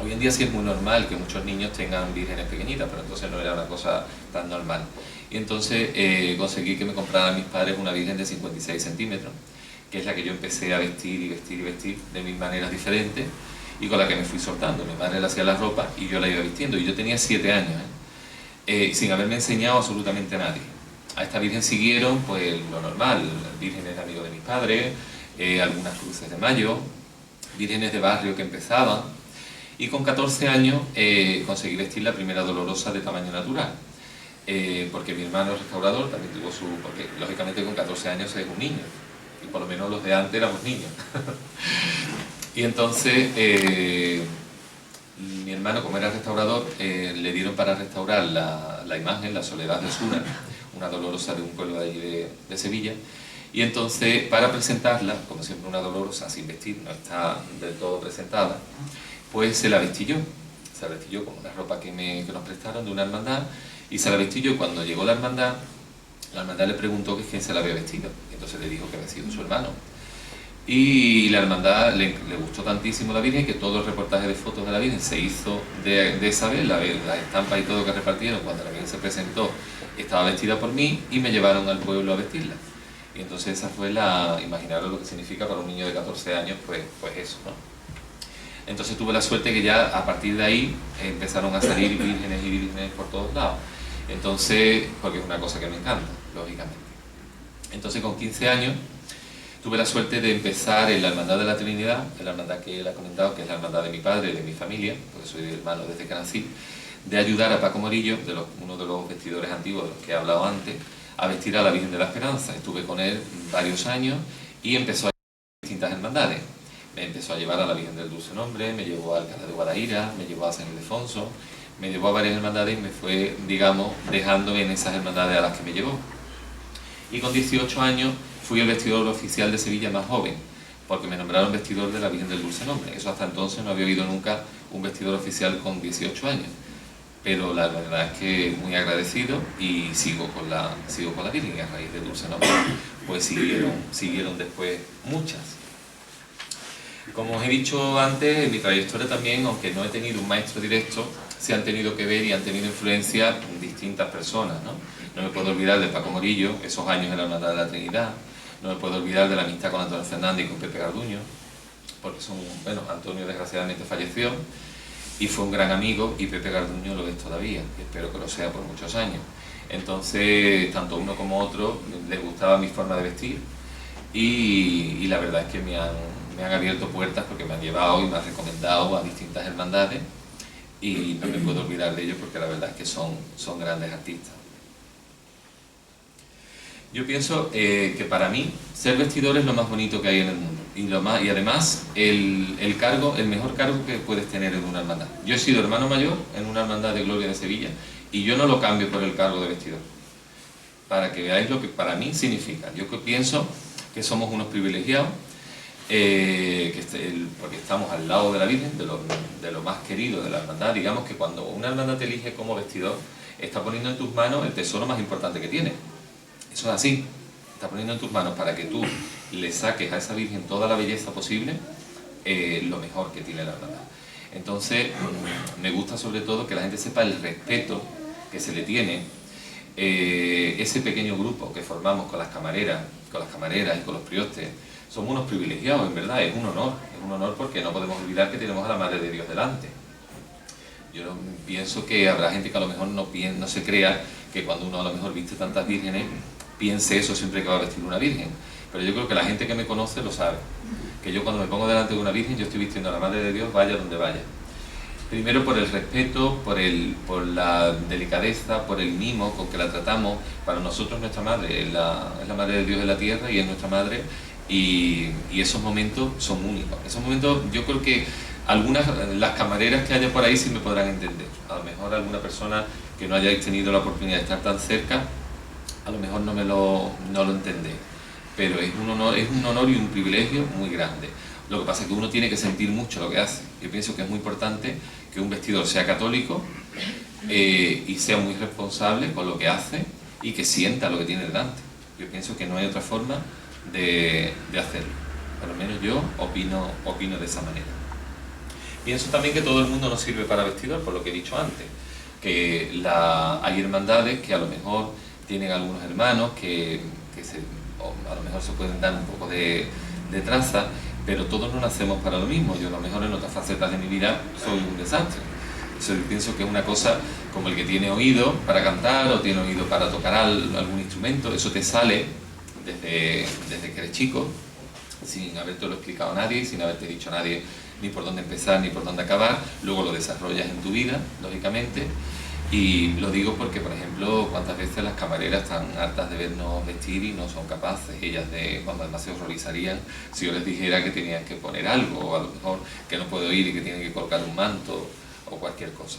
Hoy en día sí es muy normal que muchos niños tengan vírgenes pequeñitas, pero entonces no era una cosa tan normal. Y entonces conseguí que me compraran mis padres una virgen de 56 centímetros, que es la que yo empecé a vestir y vestir y vestir de mil maneras diferentes, y con la que me fui soltando. Mi madre le hacía la ropa y yo la iba vistiendo, y yo tenía 7 años, sin haberme enseñado absolutamente a nadie. A esta virgen siguieron pues lo normal, vírgenes de amigos de mis padres, algunas cruces de mayo, vírgenes de barrio que empezaban. Y con 14 años conseguí vestir la primera dolorosa de tamaño natural, porque mi hermano restaurador también tuvo porque lógicamente con 14 años es un niño, y por lo menos los de antes éramos niños. Y entonces mi hermano, como era restaurador, le dieron para restaurar la imagen, la Soledad de Sura, una dolorosa de un pueblo de allí de Sevilla. Y entonces, para presentarla, como siempre una dolorosa sin vestir, no está del todo presentada, pues se la vestí yo con una ropa que nos prestaron de una hermandad, y se la vestí yo. Cuando llegó la hermandad le preguntó que quién se la había vestido, y entonces le dijo que había sido su hermano. Y la hermandad le gustó tantísimo la Virgen que todo el reportaje de fotos de la Virgen se hizo de esa vez, las estampas y todo que repartieron cuando la Virgen se presentó estaba vestida por mí, y me llevaron al pueblo a vestirla. Y entonces esa fue imaginaros lo que significa para un niño de 14 años, pues eso, ¿no? Entonces tuve la suerte que ya a partir de ahí empezaron a salir vírgenes por todos lados. Entonces, porque es una cosa que me encanta, lógicamente. Entonces con 15 años tuve la suerte de empezar en la Hermandad de la Trinidad, en la hermandad que él ha comentado, que es la hermandad de mi padre y de mi familia, porque soy hermano desde que nací, de ayudar a Paco Morillo, uno de los vestidores antiguos de los que he hablado antes, a vestir a la Virgen de la Esperanza. Estuve con él varios años y empezó a llevar distintas hermandades. Me empezó a llevar a la Virgen del Dulce Nombre, me llevó a Alcalá de Guadaira, me llevó a San Ildefonso, me llevó a varias hermandades y me fue, digamos, dejando en esas hermandades a las que me llevó. Y con 18 años fui el vestidor oficial de Sevilla más joven, porque me nombraron vestidor de la Virgen del Dulce Nombre. Eso hasta entonces no había habido nunca un vestidor oficial con 18 años. Pero la verdad es que muy agradecido, y sigo con la Virgen, y a raíz del Dulce Nombre pues siguieron después muchas. Como os he dicho antes, en mi trayectoria también, aunque no he tenido un maestro directo, se han tenido que ver y han tenido influencia distintas personas, ¿no? No me puedo olvidar de Paco Morillo, esos años en la Hermandad de la Trinidad, no me puedo olvidar de la amistad con Antonio Fernández y con Pepe Garduño, porque son, bueno, Antonio desgraciadamente falleció y fue un gran amigo, y Pepe Garduño lo es todavía, y espero que lo sea por muchos años. Entonces, tanto uno como otro les gustaba mi forma de vestir, y la verdad es que me han abierto puertas porque me han llevado y me han recomendado a distintas hermandades, y no me puedo olvidar de ellos porque la verdad es que son grandes artistas. Yo pienso que para mí ser vestidor es lo más bonito que hay en el mundo, y además el mejor cargo que puedes tener en una hermandad. Yo he sido hermano mayor en una hermandad de Gloria de Sevilla y yo no lo cambio por el cargo de vestidor, para que veáis lo que para mí significa. Yo pienso que somos unos privilegiados, porque estamos al lado de la Virgen, de lo más querido de la hermandad. Digamos que cuando una hermandad te elige como vestidor, está poniendo en tus manos el tesoro más importante que tiene. Eso es así, está poniendo en tus manos para que tú le saques a esa Virgen toda la belleza posible, lo mejor que tiene la hermandad. Entonces, me gusta sobre todo que la gente sepa el respeto que se le tiene, ese pequeño grupo que formamos con las camareras y con los priostes. Somos unos privilegiados, en verdad, es un honor porque no podemos olvidar que tenemos a la Madre de Dios delante. Yo pienso que habrá gente que a lo mejor no se crea que cuando uno a lo mejor viste tantas vírgenes, piense eso siempre que va a vestir una virgen. Pero yo creo que la gente que me conoce lo sabe, que yo cuando me pongo delante de una virgen, yo estoy vistiendo a la Madre de Dios, vaya donde vaya. Primero por el respeto, por la delicadeza, por el mimo con que la tratamos. Para nosotros nuestra Madre es la Madre de Dios en la tierra y es nuestra Madre, y esos momentos son únicos. Esos momentos yo creo que las camareras que haya por ahí sí me podrán entender. A lo mejor alguna persona que no hayáis tenido la oportunidad de estar tan cerca, a lo mejor no lo entendéis. Pero es un honor y un privilegio muy grande. Lo que pasa es que uno tiene que sentir mucho lo que hace. Yo pienso que es muy importante que un vestidor sea católico y sea muy responsable con lo que hace y que sienta lo que tiene delante. Yo pienso que no hay otra forma de hacerlo. Por lo menos yo opino de esa manera. Pienso también que todo el mundo no sirve para vestidor, por lo que he dicho antes, que hay hermandades que a lo mejor tienen algunos hermanos que a lo mejor se pueden dar un poco de traza, pero todos no nacemos para lo mismo. Yo a lo mejor en otras facetas de mi vida soy un desastre. Yo pienso que es una cosa como el que tiene oído para cantar o tiene oído para tocar algún instrumento, eso te sale desde que eres chico, sin habértelo explicado a nadie, sin haberte dicho a nadie ni por dónde empezar ni por dónde acabar. Luego lo desarrollas en tu vida, lógicamente. Y lo digo porque, por ejemplo, cuántas veces las camareras están hartas de vernos vestir y no son capaces. Ellas además se horrorizarían si yo les dijera que tenían que poner algo, o a lo mejor que no puedo ir y que tienen que colgar un manto o cualquier cosa.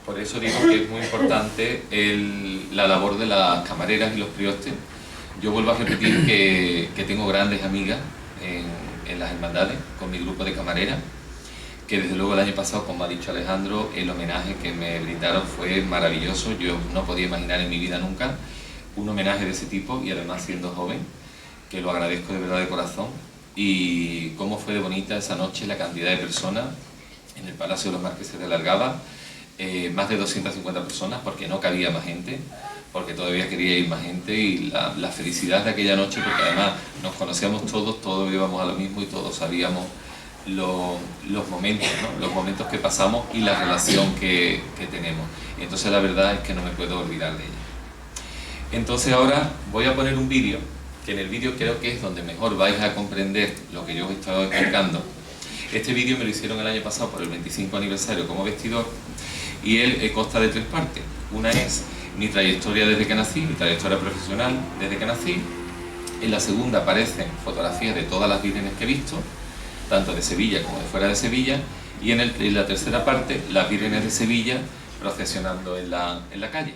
Por eso digo que es muy importante la labor de las camareras y los priostes. Yo vuelvo a repetir que tengo grandes amigas en las hermandades con mi grupo de camareras, que desde luego el año pasado, como ha dicho Alejandro, el homenaje que me brindaron fue maravilloso. Yo no podía imaginar en mi vida nunca un homenaje de ese tipo, y además siendo joven, que lo agradezco de verdad de corazón. Y cómo fue de bonita esa noche, la cantidad de personas en el Palacio de los Marqueses de Alargaba, más de 250 personas, porque no cabía más gente, porque todavía quería ir más gente, y la felicidad de aquella noche, porque además nos conocíamos todos íbamos a lo mismo y todos sabíamos los momentos, ¿no? Los momentos que pasamos y la relación que tenemos. Y entonces la verdad es que no me puedo olvidar de ella. Entonces ahora voy a poner un vídeo, que en el vídeo creo que es donde mejor vais a comprender lo que yo os he estado explicando. Este vídeo me lo hicieron el año pasado por el 25 aniversario como vestidor, y él consta de 3 partes. Una es mi trayectoria desde que nací, mi trayectoria profesional desde que nací. En la segunda aparecen fotografías de todas las vírgenes que he visto, tanto de Sevilla como de fuera de Sevilla, y en la tercera parte, las vírgenes de Sevilla procesionando en la calle.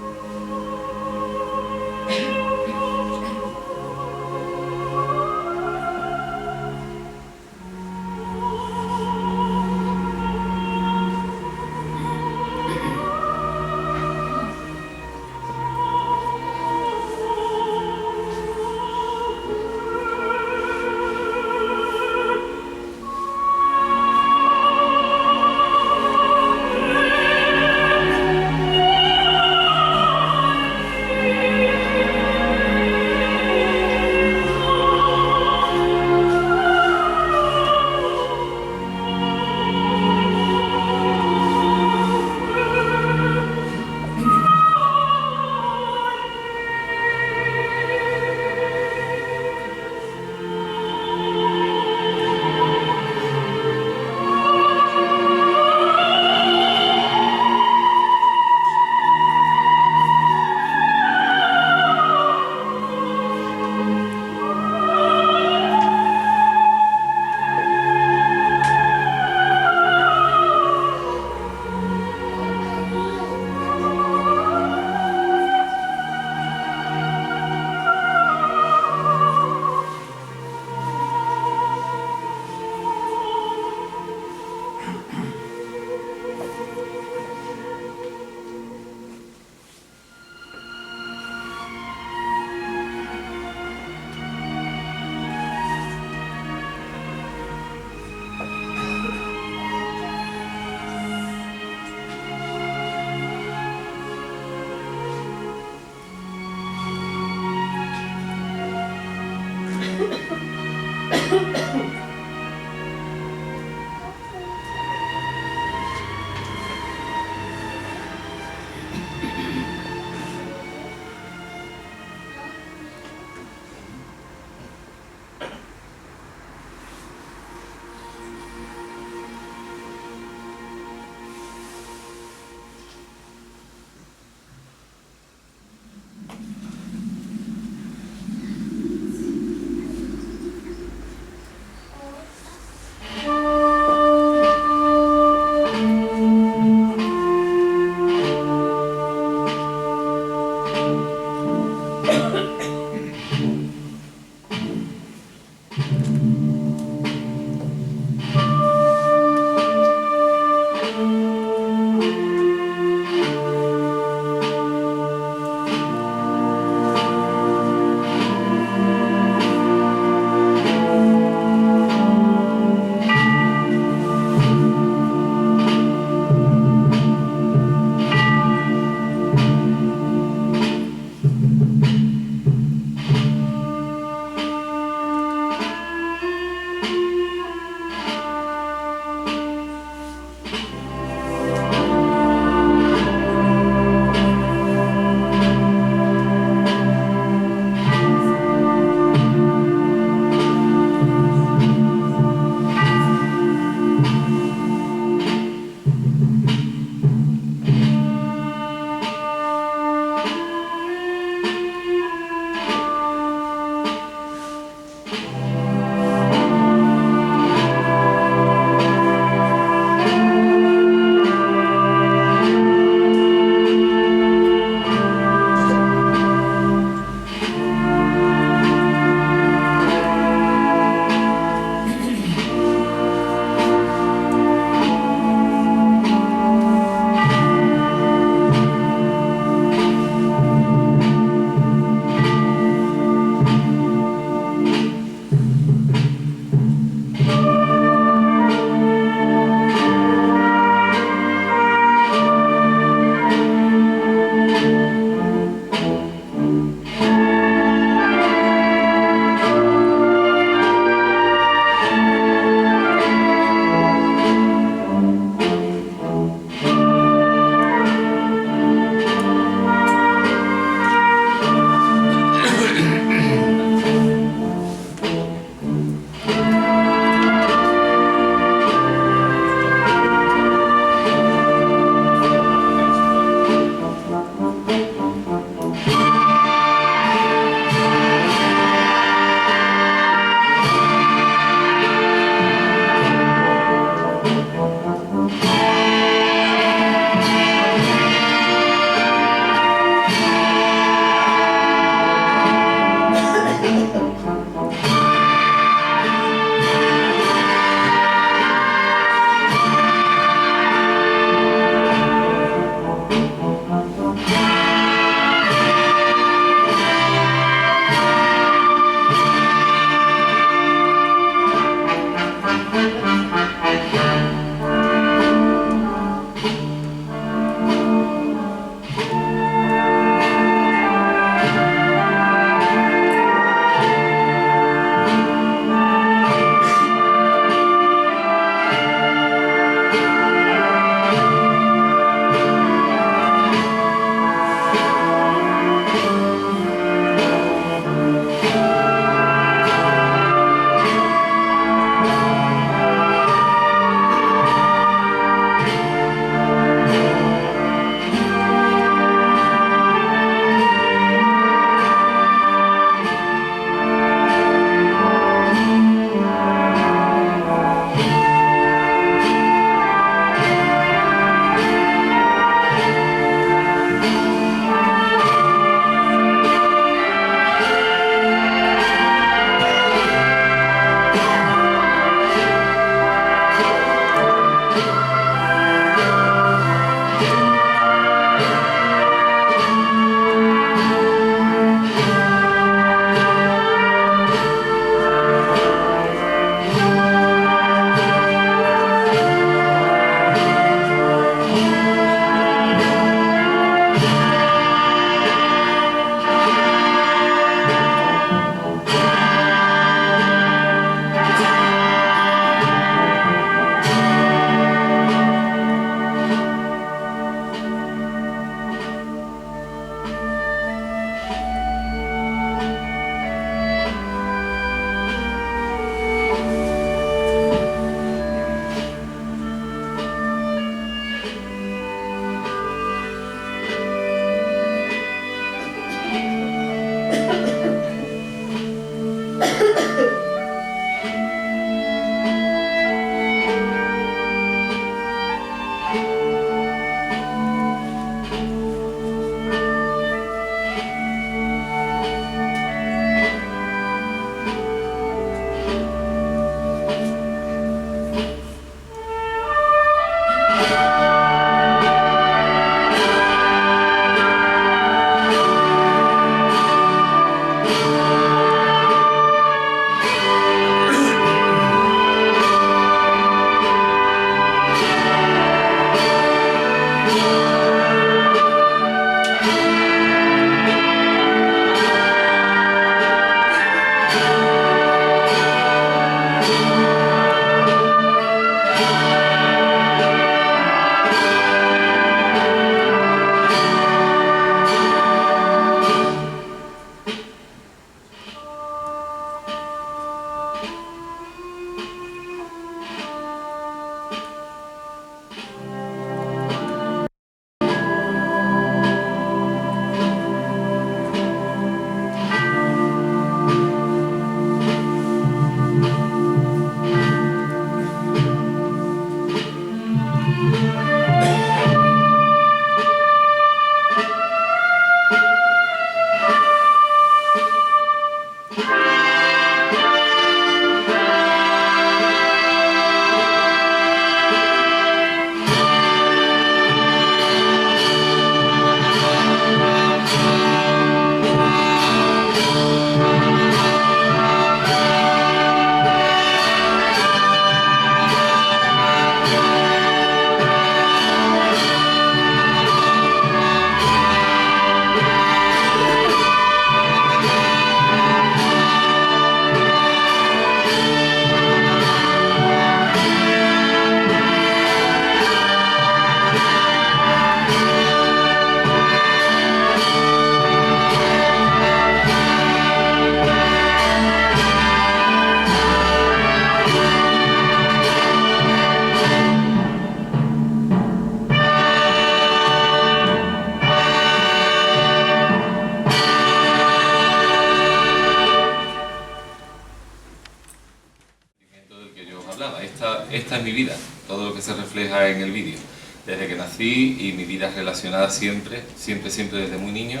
Esta es mi vida, todo lo que se refleja en el vídeo. Desde que nací y mi vida es relacionada siempre desde muy niño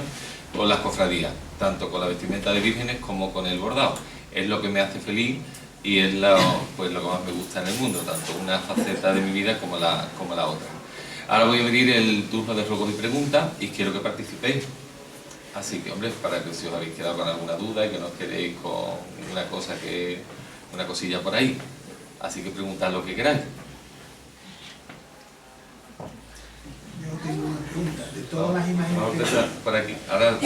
con las cofradías, tanto con la vestimenta de vírgenes como con el bordado. Es lo que me hace feliz y es pues lo que más me gusta en el mundo, tanto una faceta de mi vida como la otra. Ahora voy a abrir el turno de ruegos y preguntas y quiero que participéis. Así que, hombre, para que si os habéis quedado con alguna duda y que no os quedéis con una cosilla por ahí. Así que preguntad lo que queráis. Yo tengo una pregunta. De todas las imágenes Vamos a empezar por aquí. Ahora de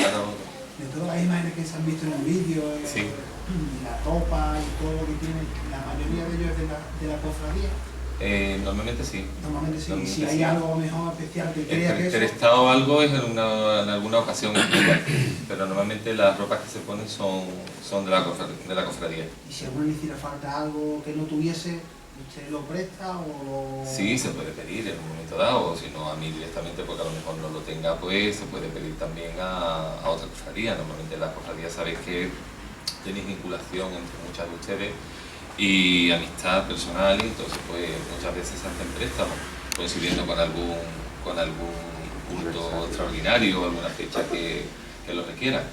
todas las imágenes que se han visto en el vídeo, sí. La ropa y todo lo que tiene, la mayoría de ellos es de la cofradía. Normalmente sí. Normalmente sí. Normalmente Si hay sí. algo mejor especial que crea que eso... Prestado o algo es en alguna ocasión especial, pero normalmente las ropas que se ponen son de la cofradía. Y si a uno le hiciera falta algo que no tuviese, ¿usted lo presta o lo...? Sí, se puede pedir en un momento dado, o si no a mí directamente, porque a lo mejor no lo tenga, pues se puede pedir también a otra cofradía. Normalmente las cofradías sabéis que tenéis vinculación entre muchas de ustedes y amistad personal, y entonces pues muchas veces se hacen préstamos coincidiendo con algún culto extraordinario o alguna fecha que lo requiera.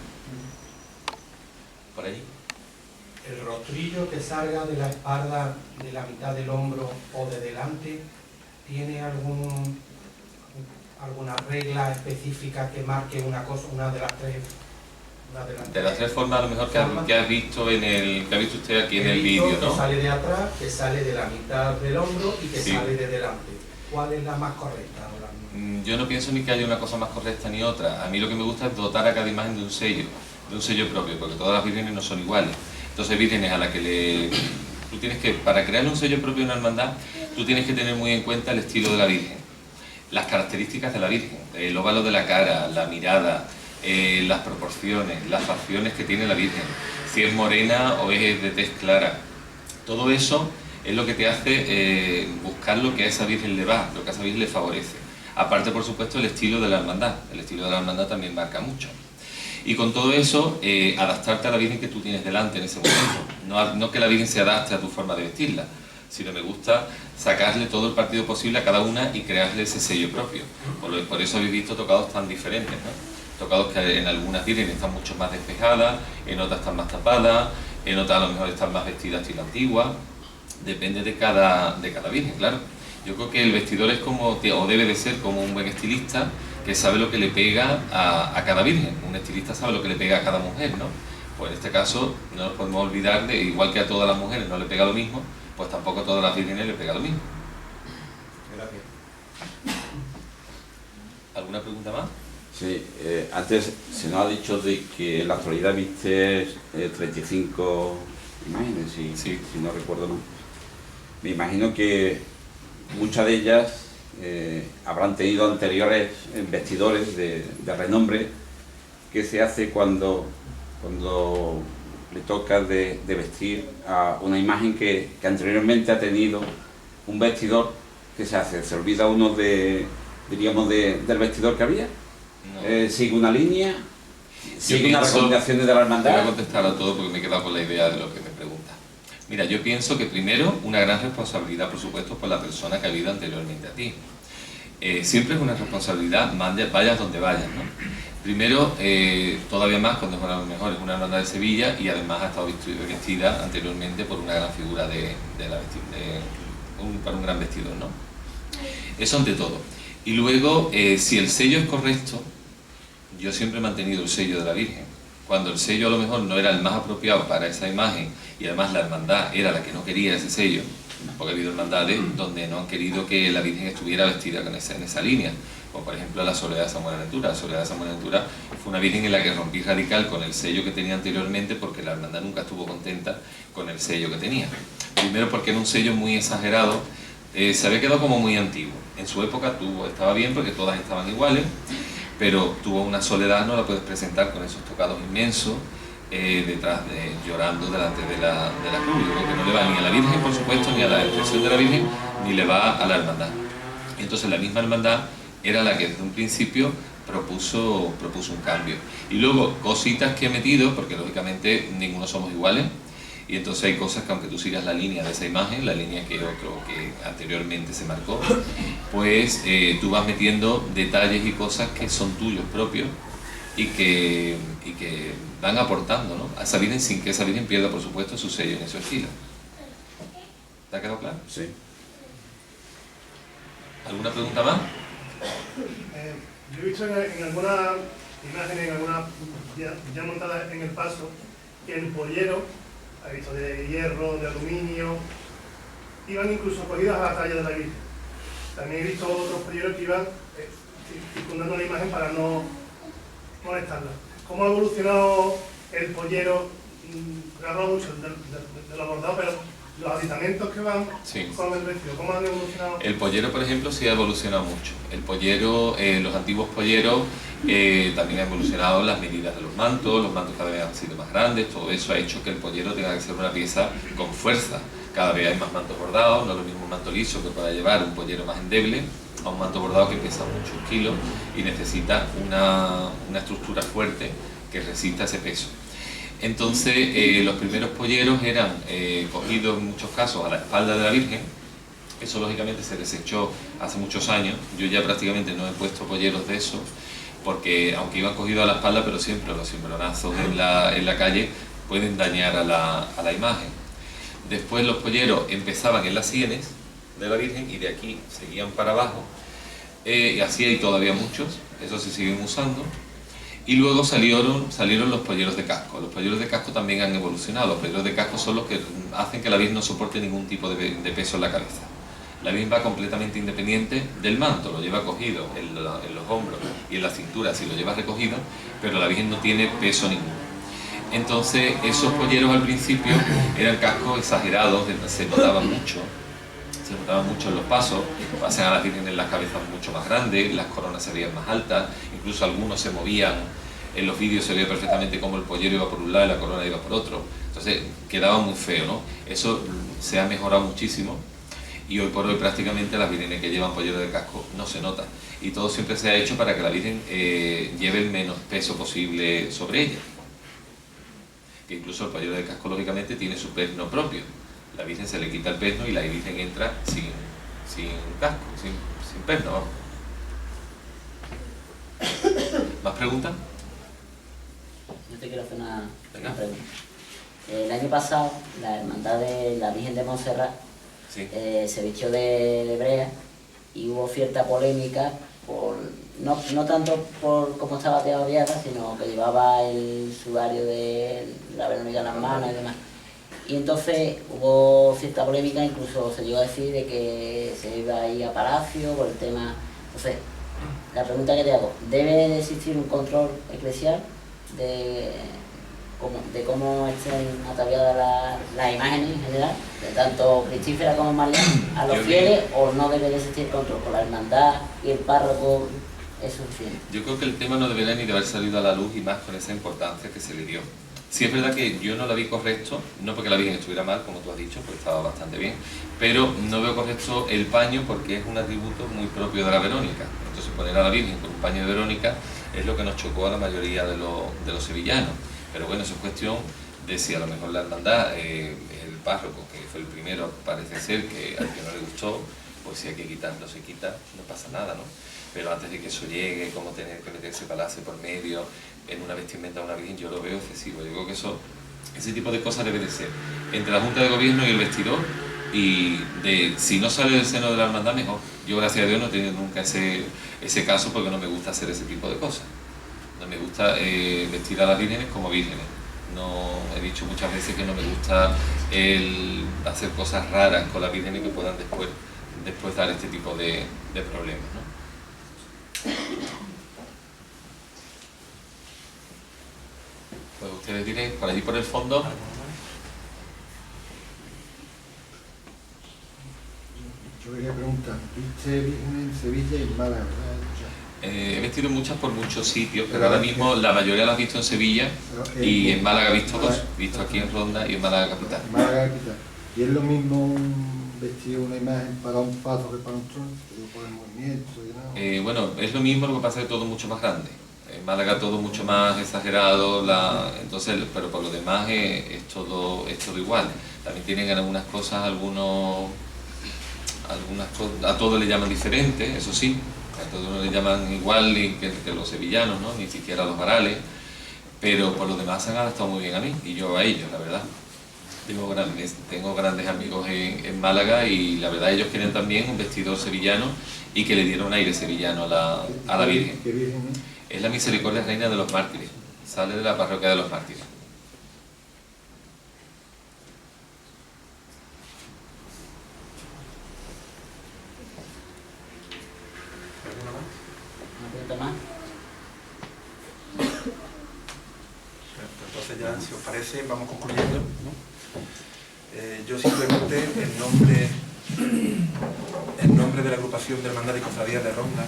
Por ahí. El rostrillo que salga de la espalda, de la mitad del hombro o de delante, ¿tiene alguna regla específica que marque una de las tres? De las tres formas a lo mejor que has visto que ha visto usted aquí en el vídeo, ¿no? Que sale de atrás, que sale de la mitad del hombro y que sí. sale de delante. ¿Cuál es la más correcta? Yo no pienso ni que haya una cosa más correcta ni otra. A mí lo que me gusta es dotar a cada imagen de un sello propio, porque todas las vírgenes no son iguales. Entonces hay vírgenes a las que tú tienes que, para crear un sello propio de una hermandad, tú tienes que tener muy en cuenta el estilo de la Virgen, las características de la Virgen, el óvalo de la cara, la mirada, las proporciones, las facciones que tiene la Virgen, si es morena o es de tez clara. Todo eso es lo que te hace buscar lo que a esa Virgen le va, lo que a esa Virgen le favorece. Aparte, por supuesto, el estilo de la hermandad. El estilo de la hermandad también marca mucho. Y con todo eso, adaptarte a la Virgen que tú tienes delante en ese momento. No que la Virgen se adapte a tu forma de vestirla, sino me gusta sacarle todo el partido posible a cada una y crearle ese sello propio. Por eso habéis visto tocados tan diferentes, ¿no? Tocados que en algunas vírgenes están mucho más despejadas, en otras están más tapadas, en otras a lo mejor están más vestidas estilo antigua. Depende de cada virgen, claro. Yo creo que el vestidor es como, o debe de ser como un buen estilista que sabe lo que le pega a cada virgen. Un estilista sabe lo que le pega a cada mujer, ¿no? Pues en este caso no nos podemos olvidar de, igual que a todas las mujeres no le pega lo mismo, pues tampoco a todas las vírgenes le pega lo mismo. Gracias. ¿Alguna pregunta más? Sí, antes se nos ha dicho de que en la actualidad viste 35 imágenes, si no recuerdo mal. Me imagino que muchas de ellas habrán tenido anteriores vestidores de renombre. ¿Qué se hace cuando le toca de vestir a una imagen que anteriormente ha tenido un vestidor? ¿Qué se hace? ¿Se olvida uno diríamos, del vestidor que había? No. ¿Sigue una línea? ¿Sigue unas recomendaciones de la hermandad? Voy a contestar a todo porque me he quedado con la idea de lo que me preguntas. Mira, yo pienso que primero una gran responsabilidad, por supuesto, por la persona que ha habido anteriormente a ti. Siempre es una responsabilidad, vayas donde vayas, ¿no? Primero, todavía más cuando es a lo mejor es una hermandad de Sevilla y además ha estado vestida anteriormente por una gran figura para un gran vestidor, ¿no? Eso ante todo. Y luego, si el sello es correcto, yo siempre he mantenido el sello de la Virgen. Cuando el sello a lo mejor no era el más apropiado para esa imagen y además la hermandad era la que no quería ese sello, porque ha habido hermandades donde no han querido que la Virgen estuviera vestida en esa línea, como por ejemplo la Soledad de San Buenaventura. La Soledad de San Buenaventura fue una Virgen en la que rompí radical con el sello que tenía anteriormente porque la hermandad nunca estuvo contenta con el sello que tenía. Primero porque era un sello muy exagerado, se había quedado como muy antiguo. En su época estaba bien porque todas estaban iguales, pero tuvo una soledad, no la puedes presentar con esos tocados inmensos, detrás llorando delante de la cruz. Yo creo que no le va ni a la Virgen, por supuesto, ni a la expresión de la Virgen, ni le va a la hermandad. Entonces la misma hermandad era la que desde un principio propuso un cambio. Y luego cositas que he metido, porque lógicamente ninguno somos iguales, y entonces hay cosas que aunque tú sigas la línea de esa imagen, la línea que anteriormente se marcó, pues tú vas metiendo detalles y cosas que son tuyos propios y que van aportando, ¿no?, a esa Virgen sin que esa Virgen pierda, por supuesto, su sello en su estilo. ¿Te ha quedado claro? Sí. ¿Alguna pregunta más? Yo he visto en algunas imágenes, en algunas ya montadas en el paso, que el pollero, he visto de hierro, de aluminio, iban incluso cogidas a la talla de la Virgen. También he visto otros polleros que iban circundando la imagen para no molestarla. ¿Cómo ha evolucionado el pollero? He hablado mucho de lo bordado, pero los aditamentos que van con el vestido, ¿cómo han evolucionado? El pollero, por ejemplo, sí ha evolucionado mucho. El pollero, los antiguos polleros también han evolucionado las medidas de los mantos cada vez han sido más grandes, todo eso ha hecho que el pollero tenga que ser una pieza con fuerza. Cada vez hay más mantos bordados, no es lo mismo un manto liso que pueda llevar un pollero más endeble a un manto bordado que pesa muchos kilos y necesita una estructura fuerte que resista ese peso. Entonces los primeros polleros eran cogidos en muchos casos a la espalda de la Virgen. Eso lógicamente se desechó hace muchos años. Yo ya prácticamente no he puesto polleros de eso porque aunque iban cogidos a la espalda, pero siempre los cimbronazos en la calle pueden dañar a la imagen. Después los polleros empezaban en las sienes de la Virgen y de aquí seguían para abajo, y así hay todavía muchos, esos se siguen usando. Y luego salieron los polleros de casco. Los polleros de casco también han evolucionado. Los polleros de casco son los que hacen que la Virgen no soporte ningún tipo de peso en la cabeza. La Virgen va completamente independiente del manto, lo lleva cogido en los hombros y en la cintura si lo lleva recogido, pero la Virgen no tiene peso ninguno. Entonces esos polleros al principio eran cascos exagerados, se notaban mucho en los pasos, pasan a las Virgen en las cabezas mucho más grandes, las coronas se veían más altas, incluso algunos se movían, en los vídeos se veía perfectamente cómo el pollero iba por un lado y la corona iba por otro, entonces quedaba muy feo, ¿no? Eso se ha mejorado muchísimo y hoy por hoy prácticamente las vírgenes que llevan pollero de casco no se notan, y todo siempre se ha hecho para que la Virgen lleve el menos peso posible sobre ella, que incluso el pollero de casco lógicamente tiene su perno propio. La Virgen se le quita el perno y la Virgen entra sin casco, sin perno, vamos. ¿Más preguntas? Yo te quiero hacer una pregunta. El año pasado, la hermandad de la Virgen de Montserrat Sí. se vistió de hebrea y hubo cierta polémica, no tanto por cómo estaba teoreada, sino que llevaba el sudario de la Verónica en las manos y demás. Y entonces hubo cierta polémica, incluso se llegó a decir de que se iba a ir a Palacio por el tema. Entonces, la pregunta que te hago, ¿debe de existir un control eclesial de cómo estén ataviadas las imágenes en general, de tanto Cristífera como María, a los fieles, o no debe de existir control por la hermandad y el párroco es suficiente? Yo creo que el tema no debería ni de haber salido a la luz, y más con esa importancia que se le dio. Sí es verdad que yo no la vi correcto, no porque la Virgen estuviera mal, como tú has dicho, pues estaba bastante bien, pero no veo correcto el paño porque es un atributo muy propio de la Verónica. Entonces poner a la Virgen con un paño de Verónica es lo que nos chocó a la mayoría de los sevillanos. Pero bueno, eso es cuestión de si a lo mejor la hermandad, el párroco, que fue el primero, parece ser que al que no le gustó, pues si hay que quitarlo, se quita, no pasa nada, ¿no? Pero antes de que eso llegue, como tener que meterse palacio por medio, en una vestimenta de una Virgen, yo lo veo excesivo. Yo creo que ese tipo de cosas debe de ser entre la Junta de Gobierno y el vestidor, y si no sale del seno de la hermandad, mejor. Yo, gracias a Dios, no he tenido nunca ese caso, porque no me gusta hacer ese tipo de cosas. No me gusta vestir a las vírgenes como vírgenes. No, he dicho muchas veces que no me gusta hacer cosas raras con las vírgenes que puedan después dar este tipo de problemas, ¿no? Pues ustedes dirán, por allí por el fondo. Yo quería preguntar, ¿viste Virgen en Sevilla y en Málaga, verdad? He vestido muchas por muchos sitios, pero ahora mismo la mayoría las he visto en Sevilla, y en Málaga he visto dos, visto aquí en Ronda y en Málaga capital. Málaga capital. ¿Y es lo mismo vestir una imagen para un paso que para un tronco, por el movimiento y nada? Bueno, es lo mismo, lo que pasa es que todo mucho más grande. En Málaga todo mucho más exagerado, entonces, pero por lo demás es todo igual. También tienen algunas cosas, a todos le llaman diferente, eso sí. A todos no le llaman igual que los sevillanos, ¿no? Ni siquiera a los varales, pero por lo demás se han adaptado muy bien a mí y yo a ellos, la verdad. Tengo grandes amigos en Málaga, y la verdad ellos quieren también un vestidor sevillano y que le dieron un aire sevillano a la Virgen. ¿Qué Virgen es? Es la Misericordia Reina de los Mártires, sale de la parroquia de los Mártires. ¿Una pregunta más? Entonces ya, si os parece, vamos concluyendo, ¿no? Yo simplemente, en nombre de la agrupación de hermandades y cofradías de Ronda,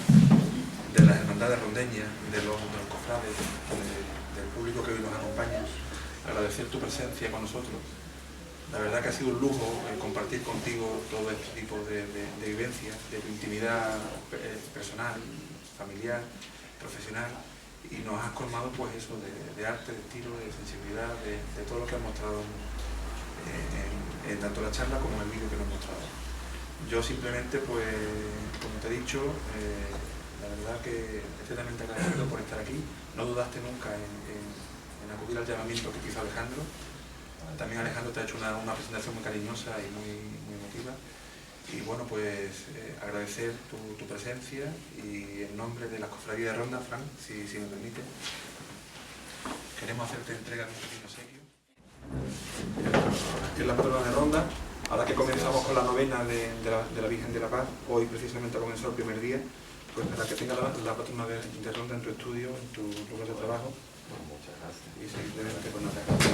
de las hermandades rondeñas, de los cofrades, del público que hoy nos acompaña, agradecer tu presencia con nosotros. La verdad que ha sido un lujo compartir contigo todo este tipo de vivencias, de tu intimidad personal, familiar, profesional, y nos has colmado pues eso de arte, de estilo, de sensibilidad, de todo lo que has mostrado en tanto la charla como en el vídeo que nos has mostrado. Yo simplemente, pues, como te he dicho, la verdad que eternamente agradecido por estar aquí. No dudaste nunca en acudir al llamamiento que te hizo Alejandro. También Alejandro te ha hecho una presentación muy cariñosa y muy emotiva. Y bueno, pues agradecer tu presencia, y en nombre de la cofradía de Ronda, Fran, si me permite, queremos hacerte entrega de un pequeño obsequio. Aquí es la patrona de Ronda. Ahora que comenzamos con la novena de la Virgen de la Paz, hoy precisamente ha comenzado el primer día, pues para que tenga la patrona de Ronda en tu estudio, en tu lugar de trabajo. Muchas gracias. Y simplemente pues nada, gracias.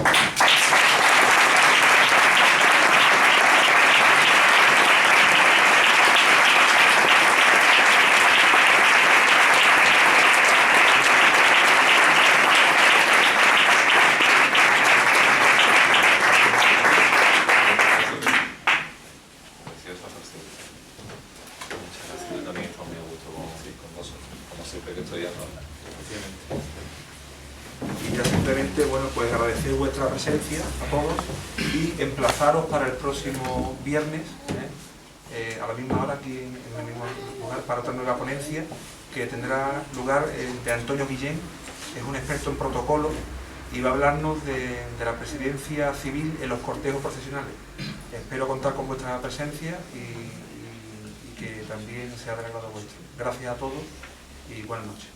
Preciosa, preciosa. simplemente, bueno, pues agradecer vuestra presencia a todos y emplazaros para el próximo viernes, a la misma hora aquí en el mismo lugar, para otra nueva ponencia que tendrá lugar de Antonio Guillén, que es un experto en protocolo y va a hablarnos de la presidencia civil en los cortejos procesionales. Espero contar con vuestra presencia y que también sea del agrado vuestro. Gracias a todos y buenas noches.